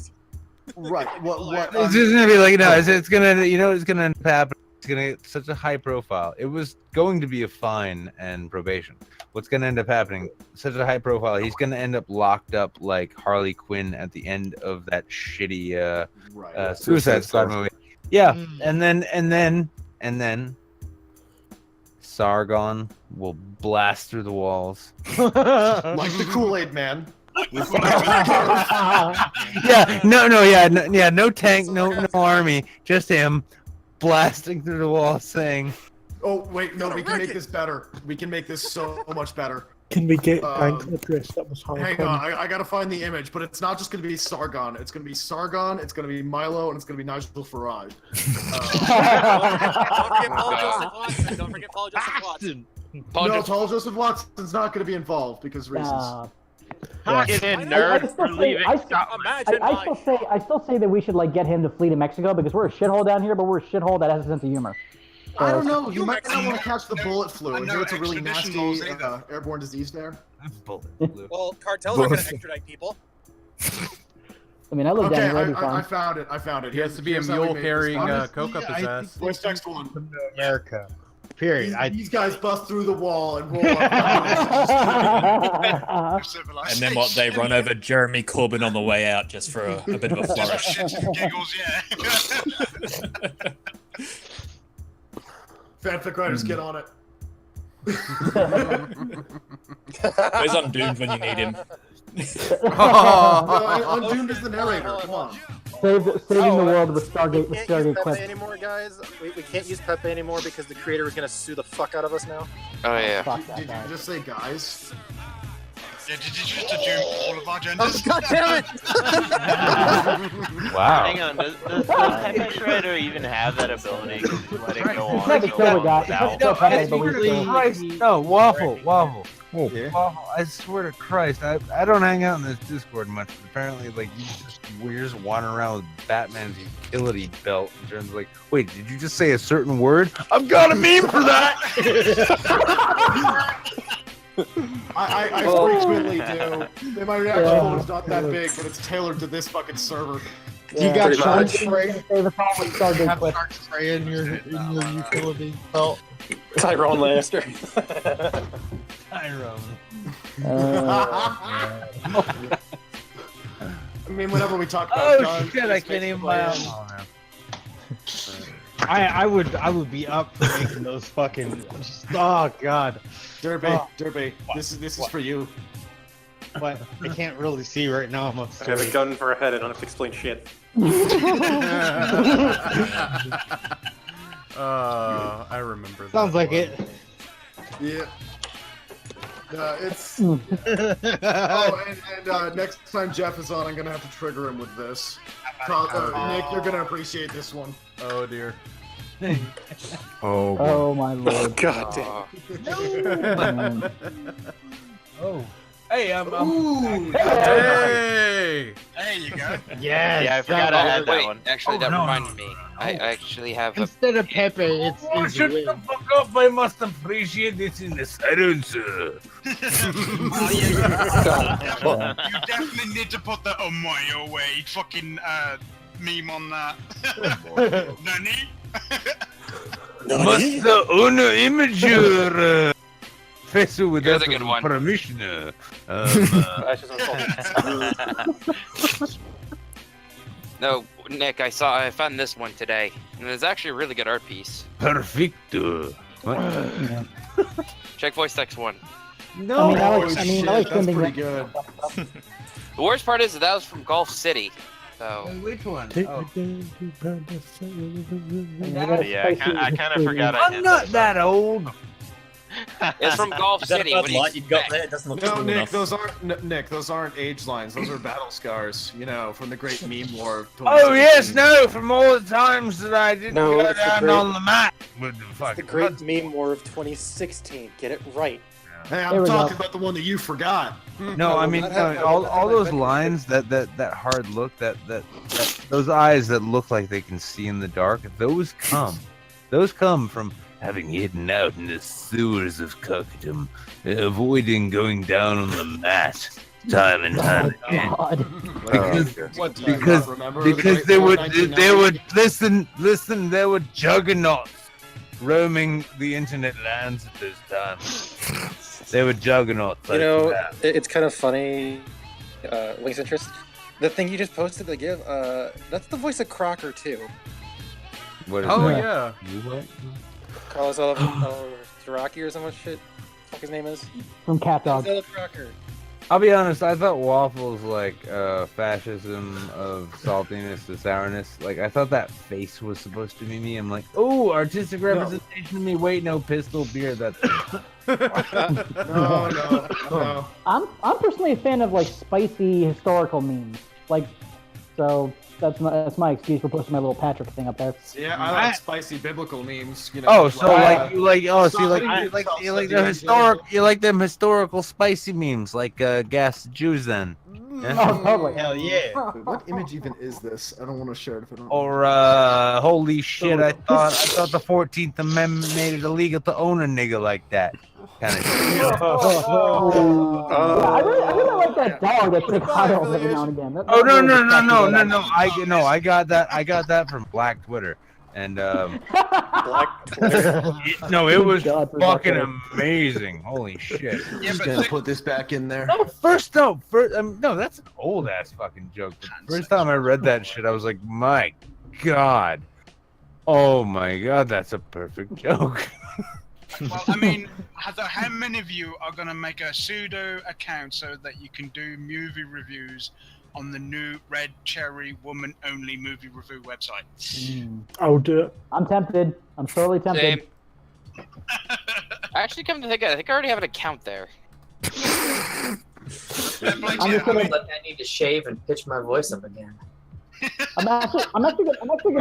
Right. What? It's just gonna be like it's gonna it's gonna end up happening. It's gonna get such a high profile. It was going to be a fine and probation. What's gonna end up happening? Such a high profile. He's gonna end up locked up like Harley Quinn at the end of that shitty Suicide Squad movie. Yeah, and then Sargon will blast through the walls. Like the Kool-Aid Man. No tank, no army, just him blasting through the wall, saying, "Oh wait, no, we can make this better. We can make this so much better." Can we get Banquet dressed up as Harlequin? Hang on, I gotta find the image, but it's not just gonna be Sargon. It's gonna be Sargon, it's gonna be Milo, and it's gonna be Nigel Farage. Don't forget Paul Joseph Watson. Paul Joseph Watson's not gonna be involved because reasons. Get in, nerd. I still say that we should like get him to flee to Mexico because we're a shithole down here, but we're a shithole that has a sense of humor. I don't know. You might not want to catch the bullet flu. I know it's a really nasty airborne disease there. Bullet flu. Well, cartels are gonna extradite people. I mean, I live down here. I found it. He has to be a mule carrying coke up his ass. What's next one? America. Period. These guys bust through the wall and roll up. And then what? They run over Jeremy Corbyn on the way out just for a bit of a flourish. Giggles, yeah. Fanfic writers, get on it. Where's Undoomed when you need him? Undoomed is the narrator. Come on. Saving the world with Stargate Pepe anymore, guys. We can't use Pepe anymore because the creator is gonna sue the fuck out of us now. Oh yeah. Did you just say guys? Yeah, did you just assume all of our genders? God damn it! Wow. Hang on, does Pepe Shredder even have that ability? Just let it go on. No, Waffle. Oh, yeah. Waffle, I swear to Christ, I don't hang out in this Discord much, but apparently, like, we're just wandering around with Batman's utility belt in terms of, like, wait, did you just say a certain word? I've got a meme for that! I frequently do. My reaction folder is not that big, but it's tailored to this fucking server. You got shark spray. Shark spray in your utility belt. Tyrone Lannister. Tyrone. I mean, whenever we talk about guns, shit! I can't even buy them. I would be up for making those fucking. Oh god. Derby, this is for you. But I can't really see right now. I'm upset. I have a gun for a head. I don't have to explain shit. I remember that. Sounds like it. Yeah. It's. Oh, and next time Jeff is on, I'm gonna have to trigger him with this. Nick, you're gonna appreciate this one. Oh dear. Oh my lord. God damn. Oh. Hey, I'm Hey! There you go. Yes. Yeah, I forgot I had that Wait, one. actually, that reminded me. I actually have a. Instead of Pepe, it's shut the fuck up! I must appreciate this in the silence. You definitely need to put that on my way. Fucking meme on that. Nani? Master owner imager. Vessel without Here's a good one. permission. No, Nick, I found this one today, and it's actually a really good art piece. Perfecto. Check voice text 1. No, I mean, That's pretty good. The worst part is that was from Gulf City. So. Which one? Oh. Yeah, I kind of forgot. I'm not that old. It's from Gulf City. What do you light you've got there? It doesn't look No, cool Nick, enough. those aren't age lines. Those are battle scars. You know, from the great meme war. Of Oh yes, no, from all the times that I didn't go it's the down great- on the mat. What the It's fuck? the Great Meme War of 2016. Get it right. Hey, There I'm we talking go. about the one that you forgot. No, I mean all those lines, that hard look, that those eyes that look like they can see in the dark. Those come from having hidden out in the sewers of Kirkdom, avoiding going down on the mat time and time again. Because they would listen. There were juggernauts roaming the internet lands at those times. They were juggernauts. You know, it's kind of funny. Link's interest. The thing you just posted, the give. That's the voice of Crocker too. What is Oh that? yeah. Carlos Oliver Rocky or some shit. Fuck his name is? From Cat Dog. I'll be honest, I thought Waffles like fascism of saltiness to sourness. Like I thought that face was supposed to be me. I'm like, oh, artistic representation of me. Wait, no, pistol beer. That's no. I'm personally a fan of like spicy historical memes. Like, so that's my excuse for posting my little Patrick thing up there. Yeah, I like spicy biblical memes. You know. oh, so you like them historical spicy memes like gas Jews then. Yeah? Oh, totally. Hell yeah. What image even is this? I don't want to share it if I don't. Or holy shit! I thought the 14th Amendment made it illegal to own a nigga like that. Kind of shit. Yeah, I really like that dog that Nick hides every now and again. Oh no! I got that from Black Twitter, and Black Twitter. no, it was fucking amazing. Holy shit! Yeah, just gonna put this back in there. No, no, that's an old ass fucking joke. The first time I read that shit, I was like, my god, oh my god, that's a perfect joke. Well, I mean, how many of you are going to make a pseudo account so that you can do movie reviews on the new Red Cherry Woman Only movie review website? I'll do it. I'm tempted. I'm sorely tempted. Same. Actually, come to think of it, I think I already have an account there. I'm just gonna. I need to shave and pitch my voice up again. I'm actually gonna.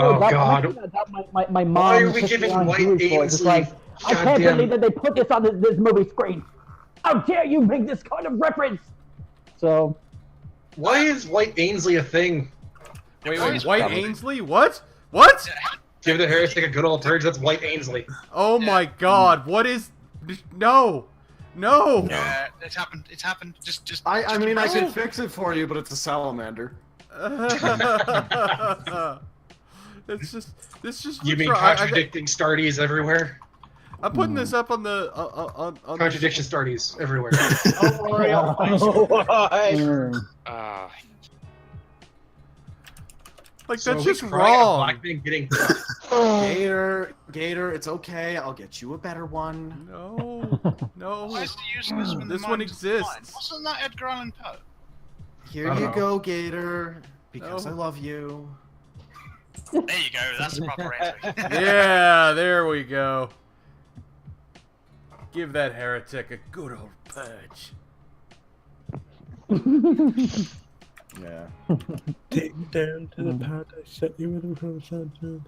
Oh, God. Adopt my mom. Why are we giving White Ainsley? I can't believe that they put this on this movie screen. How dare you make this kind of reference? So. Why is White Ainsley a thing? Wait, White Ainsley? What? What? Give the heretic a good old turd. That's White Ainsley. Oh my god! What is? No. Yeah, it's happened. It's happened. Just. I mean, I can fix it for you, but it's a salamander. It's just. You mean contradicting Stardies everywhere? I'm putting this up on the on contradiction Stardies everywhere. Like that's just wrong. Gator, it's okay. I'll get you a better one. No. Why is he using this when this the one mind exists. Wasn't that Edgar Allan Poe? Here you go, Gator. Because I love you. There you go. That's the proper answer. Yeah, there we go. Give that heretic a good old purge. Yeah. Take down to the paradise, set you with a sunshine.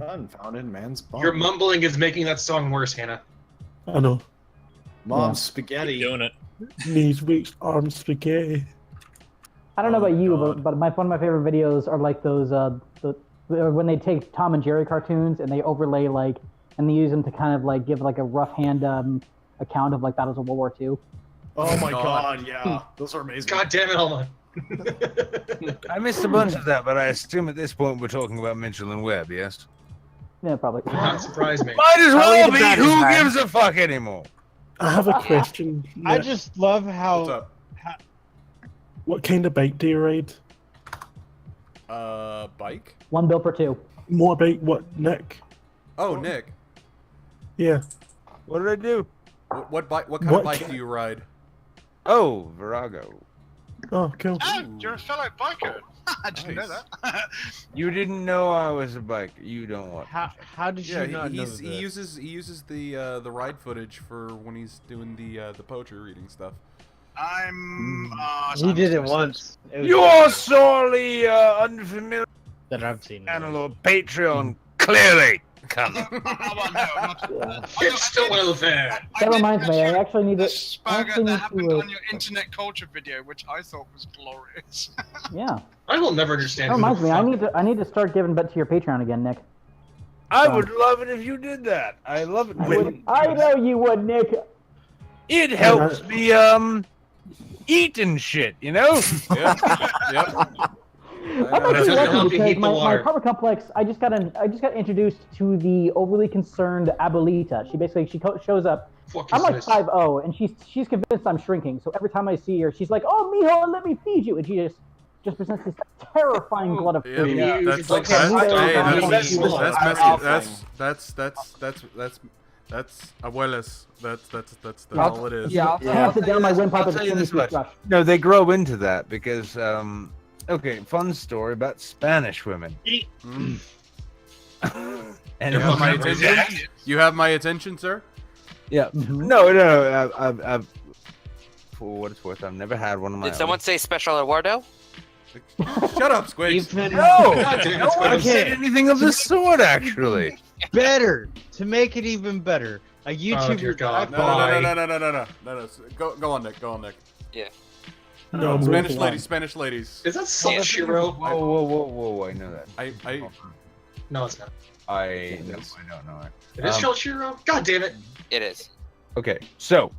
Unfounded man's bomb. Your mumbling is making that song worse, Hannah. I know. Mom's spaghetti. Keep doing it. Knees, weeks, arms, spaghetti. I don't know about you, but one of my favorite videos are like those when they take Tom and Jerry cartoons and they overlay like and they use them to kind of like give like a rough hand account of like battles of World War II. Oh my god, yeah, those are amazing. God damn it, Alma. I missed a bunch of that, but I assume at this point we're talking about Mitchell and Webb, yes? Yeah, probably. Would not surprise me. Might as well be. Who gives a fuck anymore? I have a question. I just love how. What's up? What kind of bike do you ride? Bike? One bill per two. More bike. What, Nick? Oh, Nick. Yeah. What did I do? What bike? What kind of bike do you ride? Oh, Virago. Oh, cool. Oh, you're a fellow biker. I didn't know that. You didn't know I was a biker. You don't want. How did you not know that? He uses the ride footage for when he's doing the poetry reading stuff. He did it once. You're sorely unfamiliar. That I've seen. Antelope Patreon clearly. Come on. It's still there. That reminds me, I actually need to. That happened on your internet culture video, which I thought was glorious. Yeah. I will never understand. That reminds me, I need to start giving bet to your Patreon again, Nick. I would love it if you did that. I love it. I know you would, Nick. It helps me eat and shit, you know? Yep. I'm actually lucky because my apartment complex. I just got introduced to the overly concerned Abuelita. She shows up. I'm like 5'0", and she's convinced I'm shrinking. So every time I see her, she's like, "Oh, mijo, let me feed you," and she just presents this terrifying glut of food. That's abuelas. That's all it is. Yeah, I'll sit down my windpipe with a tell you chimney this much. toothbrush. No, they grow into that because, okay, fun story about Spanish women. And You have my attention? You have my attention, sir? Yeah. No. I've for what it's worth, I've never had one of my Did someone say Special Eduardo? Shut up, Squigs. No one said anything of the sort, actually. Better to make it even better. A YouTuber. No. Go on, Nick. Yeah. No, Spanish ladies. Is that Salshiro? Whoa! I know that. No, it's not. I don't know it. It is Salshiro? God damn it! It is. Okay, so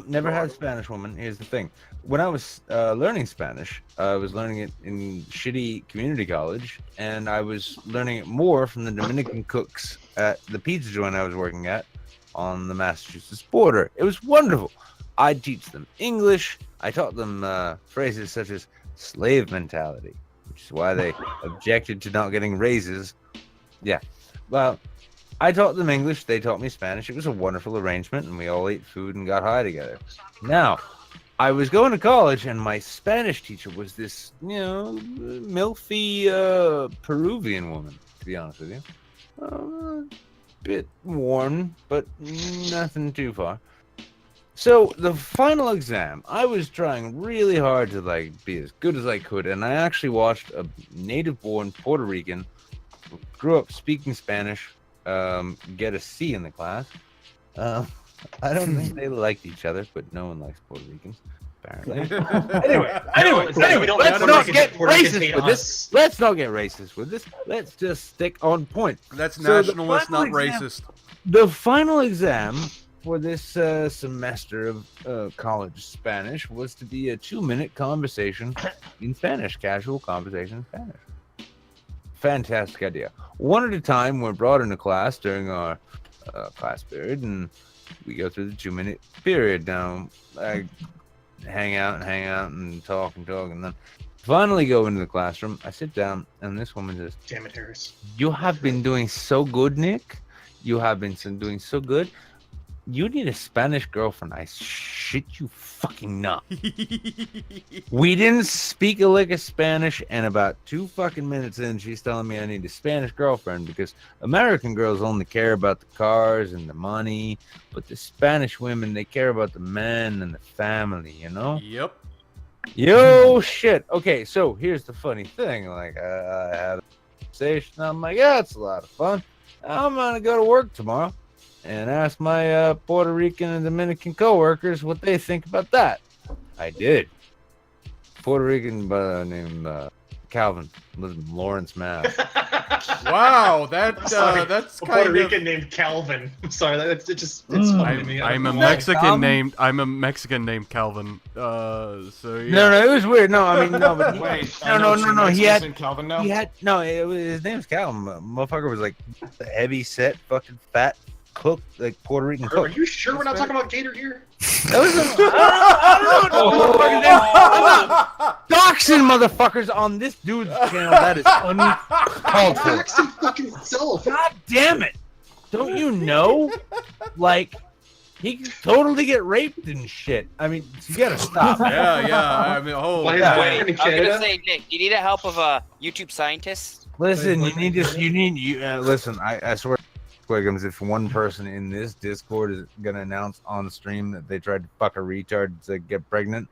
never had a Spanish woman. Here's the thing: when I was learning Spanish, I was learning it in shitty community college, and I was learning it more from the Dominican cooks at the pizza joint I was working at on the Massachusetts border. It was wonderful. I'd teach them English. I taught them phrases such as slave mentality, which is why they objected to not getting raises. Yeah, well, I taught them English. They taught me Spanish. It was a wonderful arrangement, and we all ate food and got high together. Now, I was going to college, and my Spanish teacher was this, milfy Peruvian woman, to be honest with you. Bit worn, but nothing too far. So the final exam, I was trying really hard to be as good as I could, and I actually watched a native-born Puerto Rican who grew up speaking Spanish get a C in the class. I don't think they liked each other, but no one likes Puerto Ricans, apparently. Anyway, let's not get racist with this. Let's not get racist with this. Let's just stick on point. That's nationalist, not racist. The final exam for this semester of college Spanish was to be a 2-minute conversation in Spanish, casual conversation in Spanish. Fantastic idea. One at a time, we're brought into class during our class period, and we go through the 2-minute period. Now, I hang out and talk, and then finally go into the classroom. I sit down, and this woman says, "Damn it, Harris. You have been doing so good, Nick. You have been doing so good. You need a Spanish girlfriend." I shit you fucking not. We didn't speak a lick of Spanish, and about 2 fucking minutes in, she's telling me I need a Spanish girlfriend because American girls only care about the cars and the money, but the Spanish women, they care about the men and the family, you know? Yep. Yo, shit. Okay, so here's the funny thing. I had a conversation. I'm like, yeah, it's a lot of fun. I'm gonna go to work tomorrow and ask my Puerto Rican and Dominican coworkers what they think about that. I did. Puerto Rican named Calvin lives in Lawrence, Mass. Wow, that's kind of Puerto Rican named Calvin. I'm sorry, it's funny to me. I'm a Mexican named Calvin. So yeah. No, it was weird. No, I mean no, but Wait, no. He had Calvin now. His name's Calvin. Motherfucker was like a heavy set, fucking fat cook, like Puerto Rican cook. Are you sure we're not talking about Gator here? That was I don't know. I'm not doxing motherfuckers on this dude's channel. That is uncalled for. Dox him fucking self. God damn it! Don't you know? He can totally get raped and shit. I mean, you gotta stop. Yeah. I mean, Wait, I was gonna say, Nick, you need the help of a YouTube scientist. Listen, listen. I swear, Squigums, if one person in this Discord is gonna announce on stream that they tried to fuck a retard to get pregnant,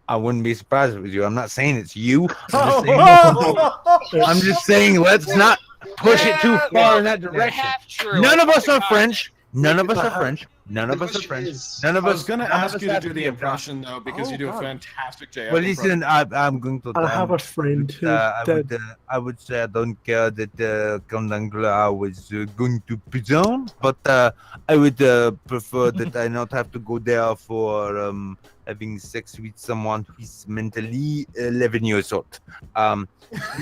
I wouldn't be surprised if it was you. I'm not saying it's you. I'm just saying let's not push it too far in that direction. None of us are French. None of us are French. None of us are French. None of us. I was gonna ask you to do the impression though, because you do a fantastic JF. Well, listen, I'm going to. I have a friend who. I would say I don't care that I was going to prison, but I would prefer that I not have to go there for having sex with someone who is mentally 11 years old.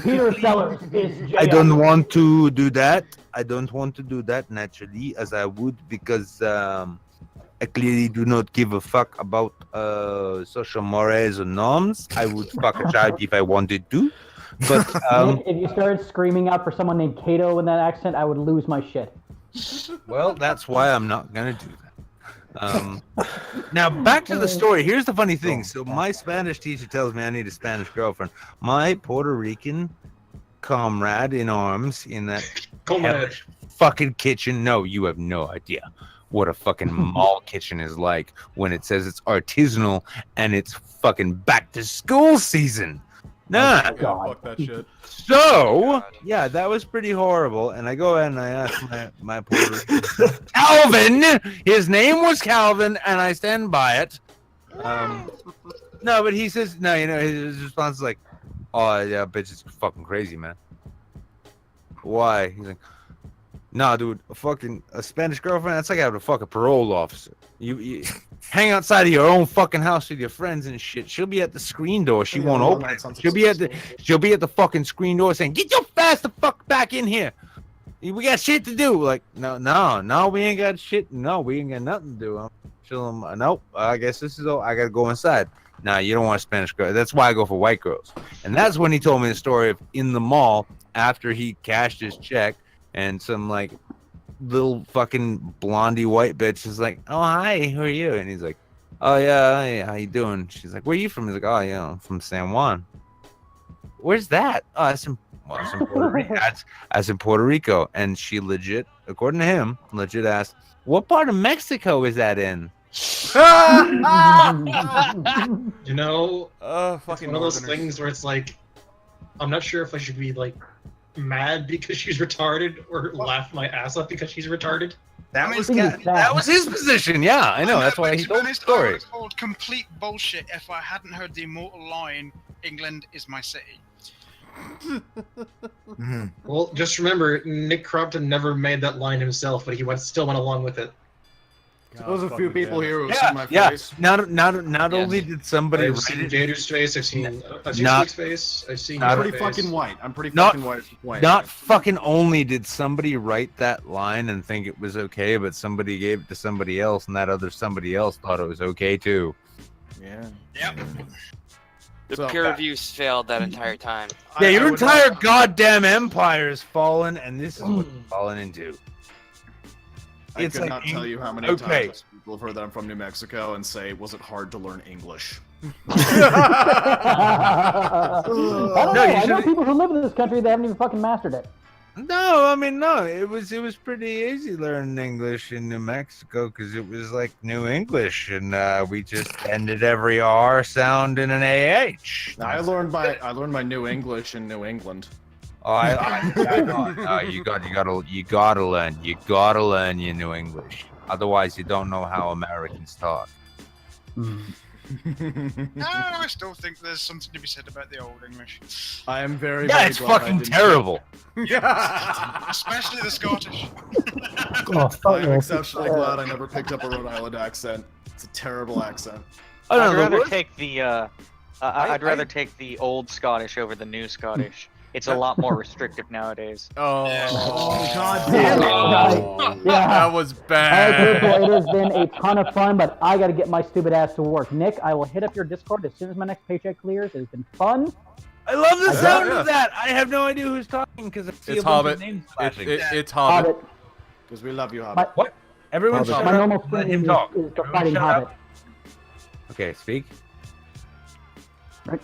Peter Sellers is JF. I don't want to do that. I don't want to do that naturally, as I would, because I clearly do not give a fuck about social mores or norms. I would fuck a child if I wanted to. But Nick, if you started screaming out for someone named Kato in that accent, I would lose my shit. Well, that's why I'm not gonna do that. Now back to the story. Here's the funny thing. So my Spanish teacher tells me I need a Spanish girlfriend. My Puerto Rican comrade in arms in that fucking kitchen. No, you have no idea what a fucking mall kitchen is like when it says it's artisanal and it's fucking back to school season. Nah. God. Fuck that shit. So, yeah, that was pretty horrible. And I go ahead and I ask my Puerto Rican Calvin. His name was Calvin, and I stand by it. No, but he says, no, you know, his response is like, oh, yeah, bitch, it's fucking crazy, man. Why? He's like, nah, dude, a Spanish girlfriend, that's like having a fucking parole officer. You hang outside of your own fucking house with your friends and shit. She'll be at the screen door. She won't open it. She'll be at the fucking screen door saying, "Get your fast the fuck back in here. We got shit to do." Like, no, we ain't got shit. No, we ain't got nothing to do. I'm chilling. Nope. I guess this is all. I gotta go inside. Nah, you don't want a Spanish girl. That's why I go for white girls. And that's when he told me the story of in the mall after he cashed his check and some like little fucking blondie white bitch is like, "Oh, hi, who are you?" And he's like, "Oh yeah, hey, how you doing?" She's like, "Where are you from?" He's like, "Oh yeah, I'm from San Juan." Where's that? Oh, that's in Puerto Rico. That's in Puerto Rico. And she legit, according to him, legit asked, "What part of Mexico is that in?" You know, fucking one of those things where it's like, I'm not sure if I should be like mad because she's retarded or laugh my ass off because she's retarded. That was his position. Yeah, I know. That's why he told the story. I would have called complete bullshit if I hadn't heard the immortal line, "England is my city." Well, just remember, Nick Crompton never made that line himself, but he still went along with it. So there's a few people here who have seen my face. Not only did somebody I've write seen it, Gator's face, I've seen Slick's face, I've seen I'm your pretty face. fucking white. I'm pretty fucking white. Not fucking only did somebody write that line and think it was okay, but somebody gave it to somebody else, and that other somebody else thought it was okay too. Yeah. Yep. The peer reviews failed that entire time. Yeah, your entire goddamn empire has fallen, and this is what it's fallen into. I could not tell you how many times people have heard that I'm from New Mexico and say, "Was it hard to learn English?" I don't know. I know people who live in this country that haven't even fucking mastered it. No, I mean, no. It was pretty easy learning English in New Mexico because it was like New English, and we just ended every R sound in an AH. I learned my New English in New England. Oh, you gotta learn your New English. Otherwise, you don't know how Americans talk. No, I still think there's something to be said about the old English. I am very it's fucking terrible. Yeah, especially the Scottish. I'm exceptionally glad I never picked up a Rhode Island accent. It's a terrible accent. I'd rather take the I'd rather take the old Scottish over the new Scottish. It's a lot more restrictive nowadays. Oh, God damn it. Yeah. That was bad. It has been a ton of fun, but I got to get my stupid ass to work. Nick, I will hit up your Discord as soon as my next paycheck clears. It has been fun. I love the sound of that. I have no idea who's talking because it's Hobbit. It's Hobbit. Because we love you, Hobbit. What? Everyone shut my up. normal Let stream him talk. is Everyone fighting shut Hobbit. up. Okay, speak. Right.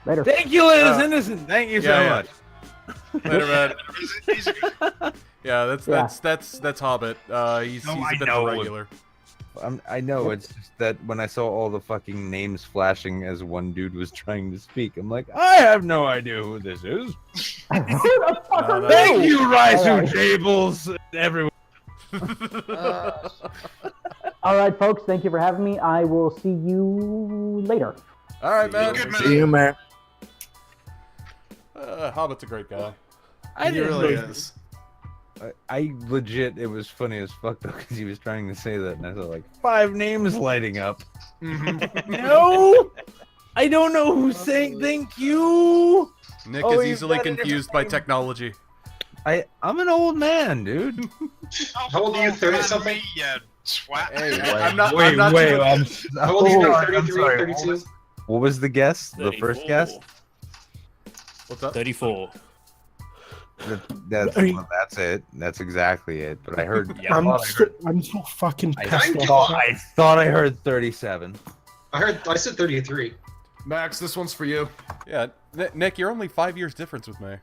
Later. Thank you, Liz Innocent. Thank you so much. Later, man. Yeah, that's Hobbit. He's a bit of a regular. I know. It's just that when I saw all the fucking names flashing as one dude was trying to speak, I'm like, I have no idea who this is. Thank you, Raizu Jables, everyone. All right, folks. Thank you for having me. I will see you later. All right, man. See you, man. Hobbit's a great guy. He really is. I legit, it was funny as fuck though, because he was trying to say that, and I saw like 5 names lighting up. No, I don't know who's saying thank you. Nick is easily confused by technology. I'm an old man, dude. How old are you? 30 something? Yeah, swat. Hey, I'm not. How old are you? 33, 32? What was the guess? 34. The first guess? What's up? 34. That's it. That's exactly it. But I heard. I'm so fucking pissed off. I thought I heard 37. I said 33. Max, this one's for you. Yeah, Nick, you're only 5 years difference with me.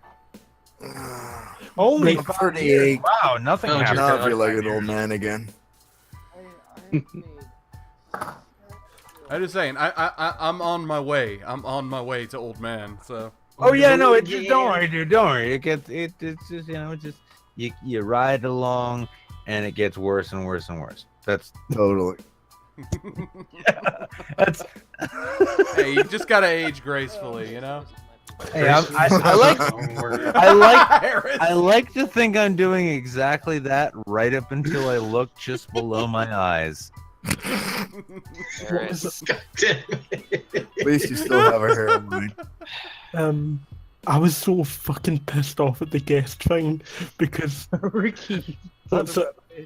Only 38. Wow, nothing happened. Now I feel like an old man again. I'm just saying, I'm on my way. I'm on my way to old man. So. Oh yeah, no, it just don't worry, dude. Don't worry. It's just it's just you ride along, and it gets worse and worse and worse. That's totally. That's. Hey, you just gotta age gracefully, you know. Hey, I like to think I'm doing exactly that right up until I look just below my eyes. At least you still have a hairline. I was so fucking pissed off at the guest thing because Ricky.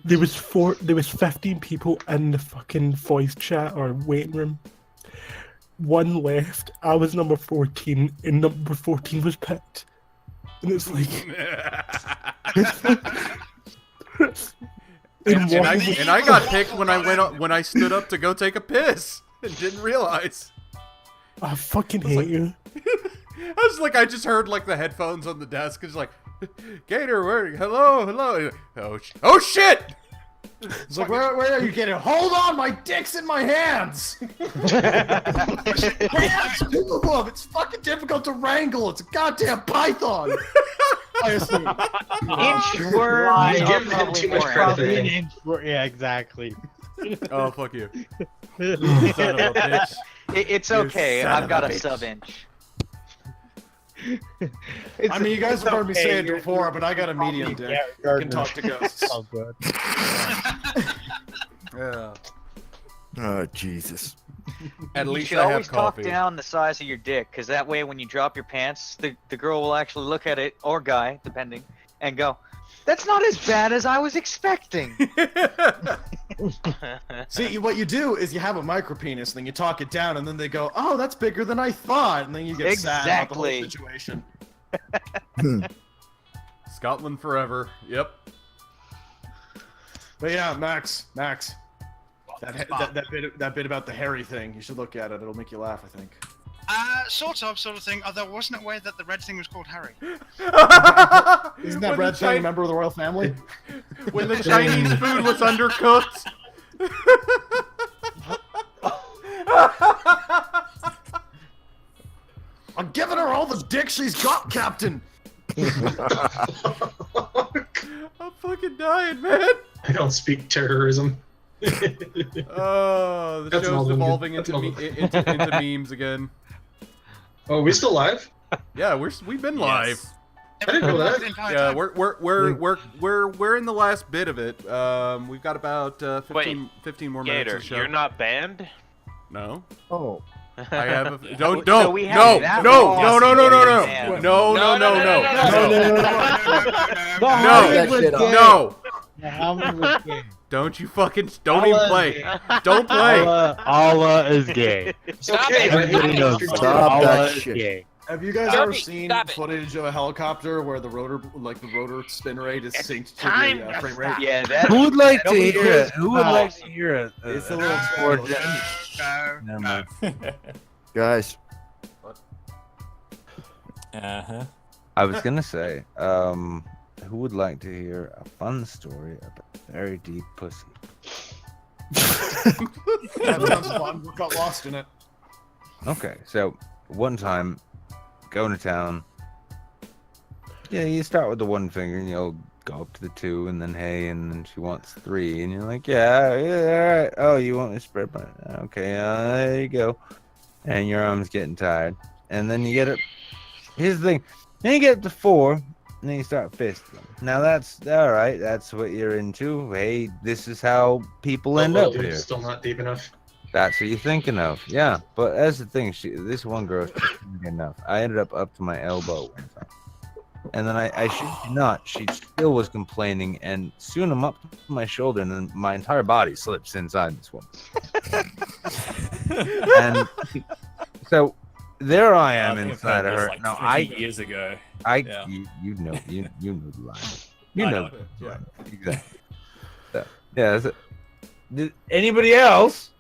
There was 15 people in the fucking voice chat or waiting room. One left. I was number 14, and number 14 was picked. And it's like, and I got picked when I stood up to go take a piss and didn't realize. I fucking hate you. I was like, I just heard like the headphones on the desk. It's like, Gator, hello. Oh shit! It's like, where are you getting? Hold on, my dick's in my hands. Hands, two of them. It's fucking difficult to wrangle. It's a goddamn python. I assume. Inchworms You are give him too much probably credit. probably an inchworm. Yeah, exactly. Oh, fuck you. You son of a bitch. It's You okay. son I've of got a a bitch. sub-inch. I mean, you guys have heard me say it before, but I got a medium dick. I can talk to ghosts. Oh, good. Yeah. Oh, Jesus. At You least should I have always talk coffee. down the size of your dick, because that way when you drop your pants, the girl will actually look at it, or guy, depending, and go, "That's not as bad as I was expecting." See, what you do is you have a micro penis, and then you talk it down, and then they go, "Oh, that's bigger than I thought," and then you get sad about the whole Exactly. situation. Scotland forever. Yep. But yeah, Max, that bit about the hairy thing, you should look at it. It'll make you laugh, I think. Sort of thing. Although wasn't it weird that the red thing was called Harry? Isn't that When red the thing a member of the royal family? When the Chinese food was undercooked. I'm giving her all the dick she's got, Captain. I'm fucking dying, man. I don't speak terrorism. Oh, the That's show's all evolving good. into memes again. Oh, are we still live? Yeah, we've been live. I didn't know that. Yeah, we're in the last bit of it. We've got about 15 more minutes Gator, of the show. you're not banned? No. Oh. I have a So no we have that long no. Don't you fucking don't even play. Don't play. Allah is gay. Stop Everybody knows Stop Allah that is shit. gay. Have you guys Stop ever it, seen stop it. footage of a helicopter where the rotor spin rate is synced to time the to frame rate? stop. Yeah, that. Who would like to Nobody hear cares. it? Who would like to hear it? It's a little Or slow. Never mind. Guys. Uh-huh. I was gonna say, who would like to hear a fun story about very deep pussy? That sounds fun. We got lost in it. Okay, so one time, going to town. Yeah, you start with the one finger, and you'll go up to the two, and then hey, and then she wants three, and you're like, yeah, all right. Oh, you want me to spread my? Okay, there you go. And your arm's getting tired, and then you get it. Here's the thing. Then you get up to four, and then you start fisting. Now that's all right. That's what you're into. Hey, this is how people end up here. Still not deep enough. That's what you're thinking of. Yeah, but that's the thing. This one girl, she couldn't get enough. I ended up to my elbow one time. And then I shit you not, she still was complaining, and soon I'm up to my shoulder, and then my entire body slips inside this woman. And so there I am I think I've inside heard of this, her. like, No, 20 years ago. Yeah. You know the line. You I know know. the line. Exactly. So, yeah. Did anybody else?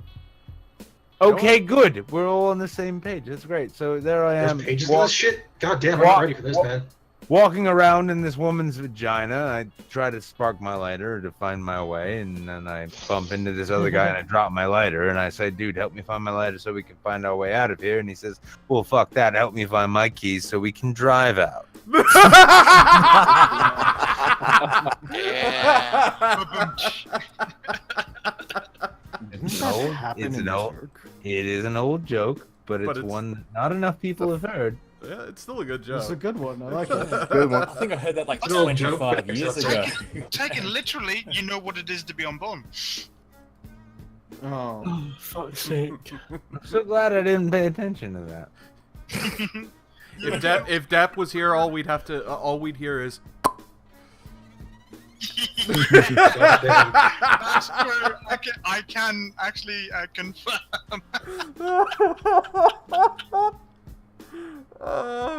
Okay, good. We're all on the same page. That's great. So there I am. There's pages of this shit? God damn, I'm not ready for this, man. Walking around in this woman's vagina, I try to spark my lighter to find my way, and then I bump into this other guy and I drop my lighter, and I say, dude, help me find my lighter so we can find our way out of here. And he says, well, fuck that. Help me find my keys so we can drive out. It is an old joke, but it's one that not enough people have heard. Yeah, it's still a good joke. It's a good one. I like it. Good one. I think I heard that like That's a 25 years ago. Take it literally, you know what it is to be unborn. Oh, fuck's sake. I'm so glad I didn't pay attention to that. If Dap was here, all we'd hear is. That's true. I can actually confirm.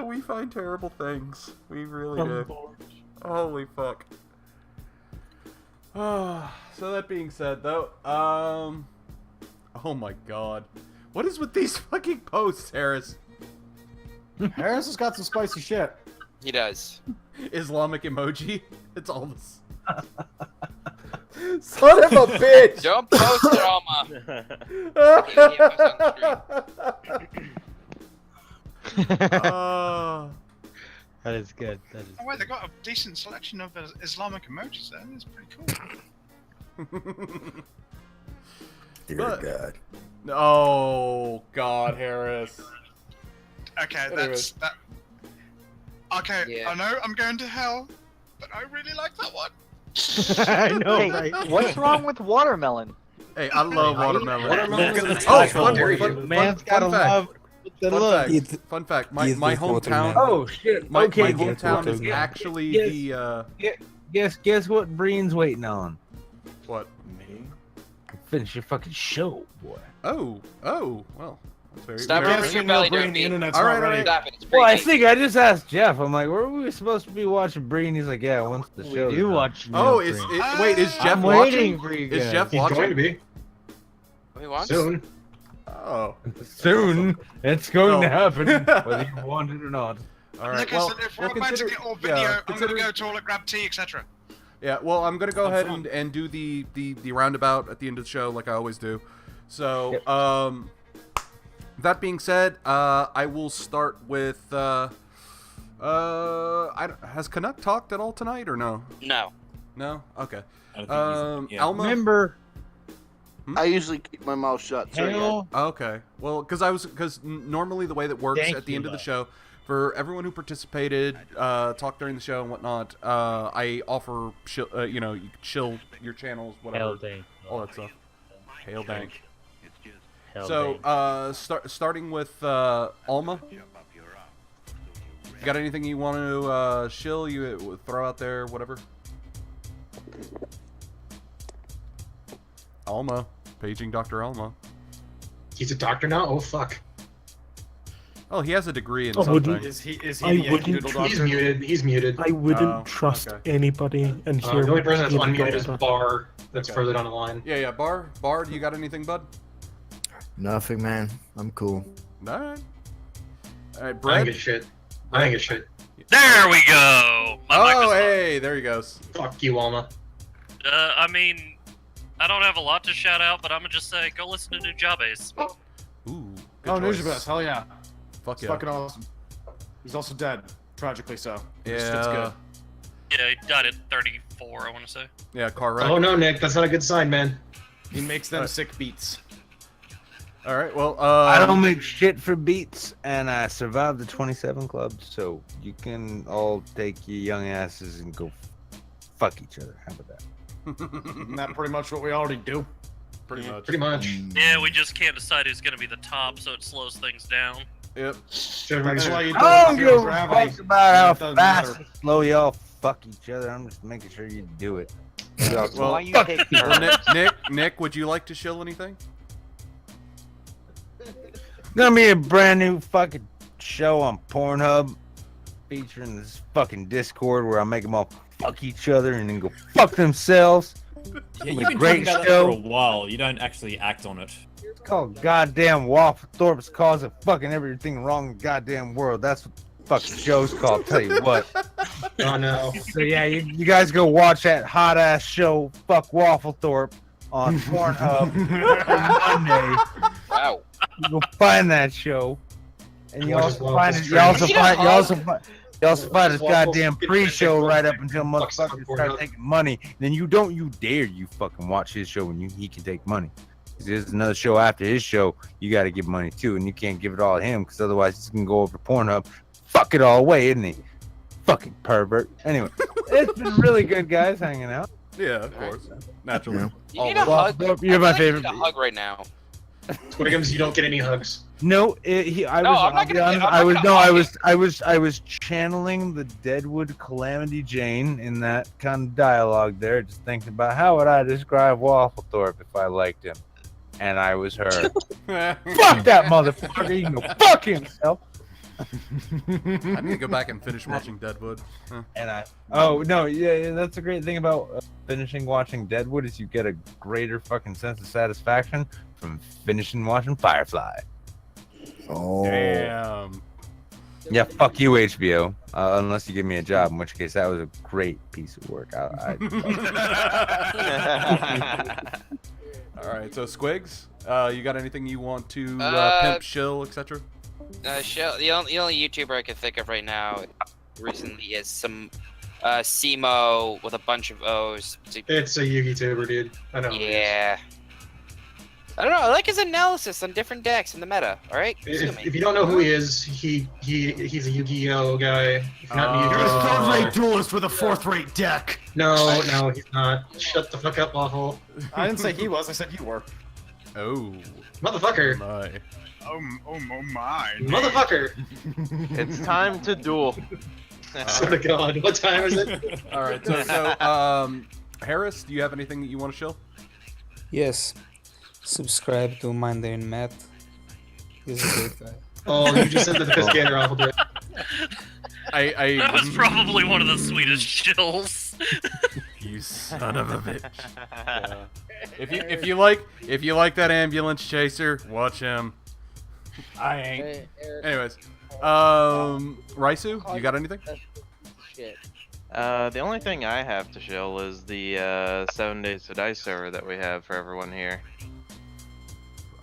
We find terrible things. We really do. Holy fuck. So that being said, though, oh my god, what is with these fucking posts, Harris? Harris has got some spicy shit. He does. Islamic emoji. It's all this. Son of a bitch! Don't post it, Alma. That is good. That is. Oh wait, they got a decent selection of Islamic emojis there. That's pretty cool. Dear But- God. Oh god, Harris. Okay, Anyways. that. Okay, I know I'm going to hell, but I really like that one. I know, Hey, right? what's wrong with watermelon? Hey, I love watermelon. Watermelon's Oh, fun Man's gotta love the look. Fun fact. My He's the hometown. Oh shit! My Okay, hometown is yes. actually Yes. the. Guess what Breen's waiting on? What? Me? Finish your fucking show, boy. Oh, well. That's very. Stop very- rubbing your belly, Breen, don't the be. internet's All not right, ready. Stop it. It's Well, I pre-taped. think I just asked Jeff. I'm like, were we supposed to be watching Breen? He's like, yeah, once the show. We do watch. Oh, Neil Breen. wait, is Jeff I'm watching? waiting for you Is guys. Jeff He's watching? going to be He wants? soon. Oh. Soon, it's going to Oh. happen, whether you want it or not. All right. Look, Well, if we're about to consider- get all yeah, video, I'm consider- gonna go toilet, grab tea, etc. Yeah, well, I'm gonna go ahead and do the roundabout at the end of the show, like I always do. So, that being said, I will start with. Has Canuck talked at all tonight or no? No. No. Okay. I don't think he's- Alma. Remember, I usually keep my mouth shut. Sorry, hell, Okay. Well, because normally the way that works Thank at the you, end of the bud. show, for everyone who participated, talked during the show and whatnot, I offer, you can chill your channels, whatever, hell dang. all that stuff. Hail dank. Hell So, dang. starting with Alma. You got anything you want to shill? You throw out there, whatever. Alma, paging Dr. Alma. He's a doctor now. Oh fuck. Oh, he has a degree in I something. wouldn't- Is he I the wouldn't Doodle trust- He's Doctor? muted. He's muted. I wouldn't Oh, trust okay. anybody in The here. only person that's being a unmuted is doctor. Bar. That's Okay. further down the line. Yeah, Bar, do you got anything, bud? Nothing, man. I'm cool. All right. All right, I ain't Brett. get shit. I ain't get shit. There we go. My mic Oh, was on. hey, there he goes. Fuck you, Alma. I mean, I don't have a lot to shout out, but I'm gonna just say, go listen to New Jobase. Ooh. Oh, choice. Nujabes, hell yeah. Fuck It's yeah. fucking awesome. He's also dead. Tragically so. It's Yeah. good. Yeah, he died at 34, I want to say. Yeah, car wreck. Oh no, Nick, that's not a good sign, man. He makes them sick beats. All right, well, I don't make shit for beats, and I survived the 27 club, so you can all take your young asses and go fuck each other. How about that? Isn't that pretty much what we already do? Pretty much. Pretty much. Yeah, we just can't decide who's gonna be the top, so it slows things down. Yep. That's why you I don't don't give a gravity. fuck about how It doesn't fast matter. and slow y'all fuck each other. I'm just making sure you do it. Well, Why you take well, turns? Nick, would you like to shill anything? Gonna be a brand new fucking show on Pornhub featuring this fucking Discord where I make them all fuck each other and then go fuck themselves. Yeah, It's you've a been great talking about that for a show. while. You don't actually act on it. It's called Goddamn Wafflethorpe's causing fucking everything wrong in the goddamn world. That's what the fucking show's called. Tell you what. Oh no. So yeah, you guys go watch that hot ass show, Fuck Wafflethorpe, on Pornhub on Monday. Wow. You go find that show, and you Watch also as find well. it. You also Eat a find. You hug. also find. You also find this Waffles, goddamn get pre-show it, right up until fucks on motherfuckers start Pornhub. taking money. Then you don't you dare you fucking watch his show when he can take money. 'Cause there's another show after his show you got to give money to, and you can't give it all to him because otherwise he's gonna go over to Pornhub, fuck it all away, isn't he? Fucking pervert. Anyway, it's been really good, guys, hanging out. Yeah, of course. Naturally. You need a Well, hug. you're my I feel like you favorite. need a hug right now. Squiggums, you don't get any hugs. No, I'm not gonna I was channeling the Deadwood Calamity Jane in that kind of dialogue there, just thinking about how would I describe Wafflethorpe if I liked him, and I was her. Fuck that motherfucker! You can go fuck himself. I need to go back and finish watching Deadwood. Huh. And oh no, yeah, that's a great thing about finishing watching Deadwood is you get a greater fucking sense of satisfaction from finishing watching Firefly. Oh. Damn. Yeah, fuck you, HBO. Unless you give me a job, in which case that was a great piece of work. All right, so Squigs, you got anything you want to pimp, shill, etc.? The only YouTuber I can think of right now recently is some Simo with a bunch of O's. It's a Yugi tuber, dude. I know. Yeah. I don't know. I like his analysis on different decks in the meta. All right. If you don't know who he is, he's a Yu-Gi-Oh guy. If you're not You're a Yu-Gi-Oh, third-rate duelist with a fourth-rate deck. No, he's not. Shut the fuck up, Waffle. I didn't say he was. I said you were. Oh. Motherfucker. My. Oh my. Motherfucker. It's time to duel. Swear to God, what time is it? All right, so Harris, do you have anything that you want to shill? Yes. Subscribe to Monday and Matt. He's a great guy. Oh, you just said that the Piscator Awful Bit. That was probably one of the sweetest chills. You son of a bitch. Yeah. If you like that ambulance chaser, watch him. I ain't. Anyways, Raisu, you got anything? The only thing I have to shill is the 7 Days to Die server that we have for everyone here.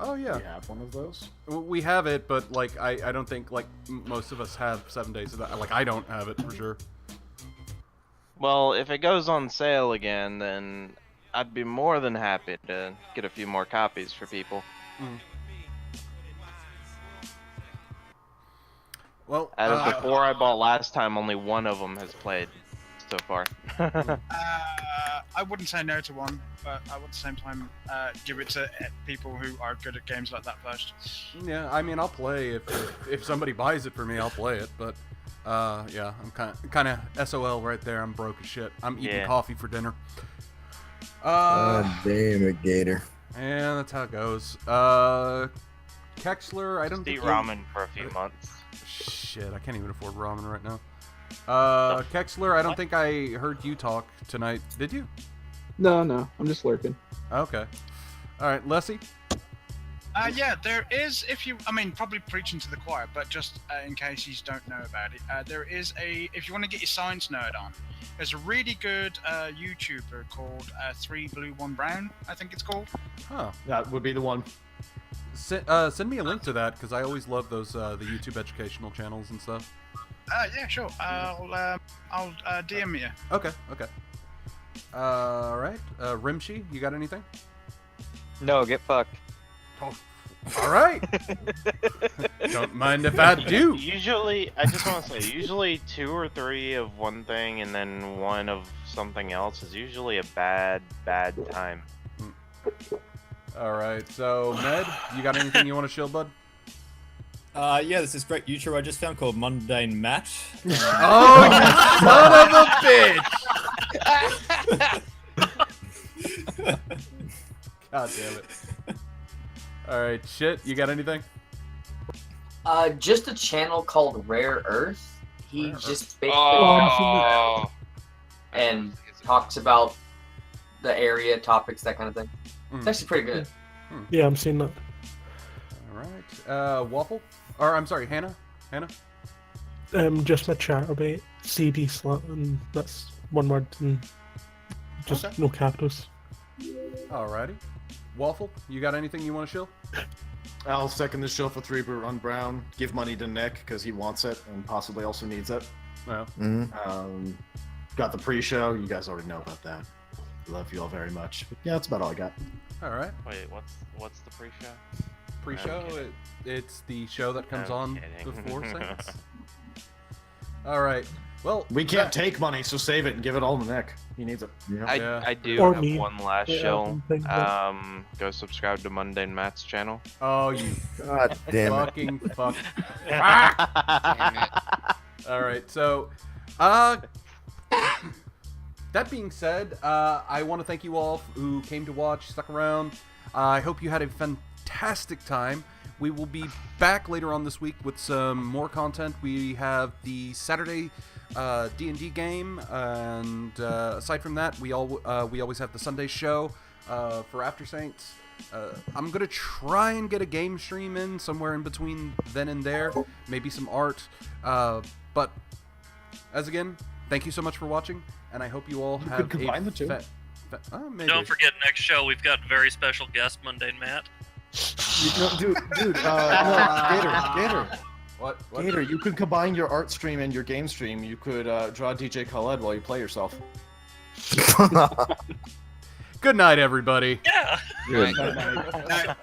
Oh yeah. We have one of those. We have it, but like I don't think like most of us have 7 days of that. Like I don't have it for sure. Well, if it goes on sale again, then I'd be more than happy to get a few more copies for people. Well, out of the 4 I bought last time, only one of them has played so far. I wouldn't say no to one, but I would at the same time give it to people who are good at games like that first. Yeah, I mean, I'll play if somebody buys it for me, I'll play it. But yeah, I'm kind of SOL right there. I'm broke as shit. I'm eating coffee for dinner. God damn it, Gator. And that's how it goes. Kexler, I don't eat think ramen for a few months. Shit, I can't even afford ramen right now. Kexler, I don't think I heard you talk tonight. Did you? No, I'm just lurking. Okay. All right, Leslie. Yeah, there is. Probably preaching to the choir, but just in case you don't know about it, there is if you want to get your science nerd on, there's a really good YouTuber called 3 Blue 1 Brown, I think it's called. Huh. That would be the one. Send me a link to that because I always love those the YouTube educational channels and stuff. Yeah, sure. I'll DM you. Okay. All right. Rimshi, you got anything? No, get fucked. Oh, all right. Don't mind if I do. Usually, I just want to say, usually 2 or 3 of one thing and then 1 of something else is usually a bad time. All right. So, Med, you got anything you want to shill, bud? Yeah, there's this great YouTuber I just found called Mundane Matt. Oh, you son of a bitch! God damn it. Alright, shit, you got anything? Just a channel called Rare Earth. He just basically and talks about the area, topics, that kind of thing. It's actually pretty good. Yeah, I'm seeing that. All right. Waffle? Or, I'm sorry, Hannah? Hannah? Just my chatterbait, CD slut, and that's one word, and just Okay. no capitals. Alrighty. Waffle, you got anything you want to shill? I'll second the show for 3 on Brown. Give money to Nick because he wants it and possibly also needs it. Well. Got the pre-show. You guys already know about that. Love you all very much. But yeah, that's about all I got. All right. Wait, what's the pre-show? Pre-show? It's the show that comes I'm on kidding. before Saints. All right. Well, We can't take money, so save it and give it all to Nick. He needs it. I do Or have me. one last Yeah, show. something like- Go subscribe to Mundane Matt's channel. Oh, you God damn it. fucking fuck. Ah! All right. So, that being said, I want to thank you all who came to watch, stuck around. I hope you had a fantastic time. We will be back later on this week with some more content. We have the Saturday D&D game, and aside from that, we always have the Sunday show for Aftersaints. I'm gonna try and get a game stream in somewhere in between then and there, maybe some art. But as again, thank you so much for watching, and I hope you all have could combine the two. Maybe. Don't forget, next show we've got very special guest, Mundane Matt. Dude, no, Gator. What? Gator, you could combine your art stream and your game stream. You could draw DJ Khaled while you play yourself. Good night, everybody. Yeah. Good. Night.